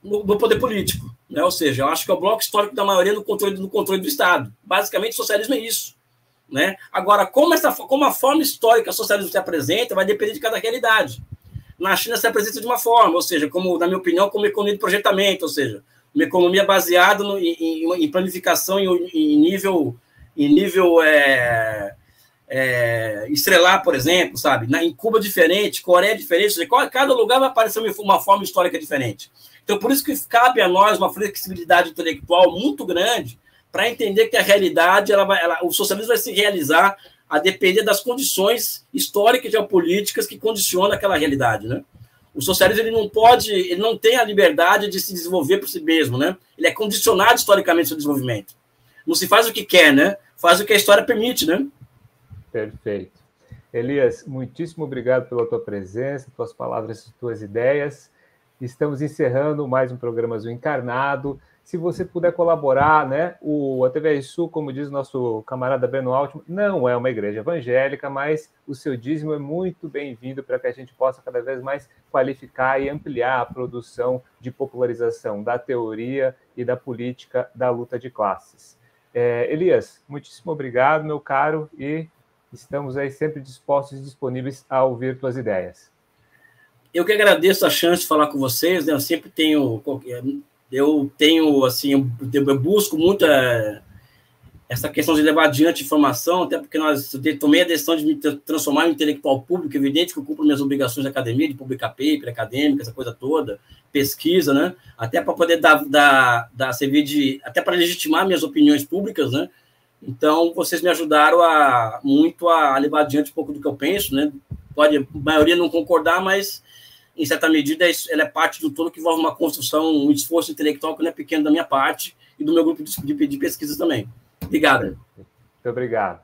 no poder político, né? Ou seja, eu acho que é o bloco histórico da maioria no controle do Estado. Basicamente, o socialismo é isso, né? Agora, como a forma histórica do socialismo se apresenta vai depender de cada realidade. Na China se apresenta de uma forma, ou seja, na minha opinião, como economia de projetamento, ou seja, uma economia baseada em planificação em nível estrelar, por exemplo, sabe? Em Cuba diferente, Coreia diferente, ou seja, cada lugar vai aparecer uma forma histórica diferente. Então, por isso que cabe a nós uma flexibilidade intelectual muito grande para entender que a realidade, o socialismo vai se realizar a depender das condições históricas e geopolíticas que condicionam aquela realidade, né? O socialismo ele não tem a liberdade de se desenvolver por si mesmo, né? Ele é condicionado historicamente ao seu desenvolvimento. Não se faz o que quer, né? Faz o que a história permite, né? Perfeito. Elias, muitíssimo obrigado pela tua presença, tuas palavras, tuas ideias. Estamos encerrando mais um programa Azul Encarnado. Se você puder colaborar, né? A TV Sul, como diz nosso camarada Breno Altman, não é uma igreja evangélica, mas o seu dízimo é muito bem-vindo para que a gente possa cada vez mais qualificar e ampliar a produção de popularização da teoria e da política da luta de classes. Elias, muitíssimo obrigado, meu caro, e estamos aí sempre dispostos e disponíveis a ouvir tuas ideias. Eu que agradeço a chance de falar com vocês, né? Eu eu busco muito essa questão de levar adiante informação, até porque eu tomei a decisão de me transformar em intelectual público, evidente que eu cumpro minhas obrigações de academia, de publicar paper acadêmica, essa coisa toda, pesquisa, né? Até para poder servir até para legitimar minhas opiniões públicas, né? Então, vocês me ajudaram muito a levar adiante um pouco do que eu penso, né? Pode a maioria não concordar, mas em certa medida, ela é parte do todo que envolve uma construção, um esforço intelectual que não é pequeno da minha parte e do meu grupo de pesquisa também. Obrigado. Muito obrigado.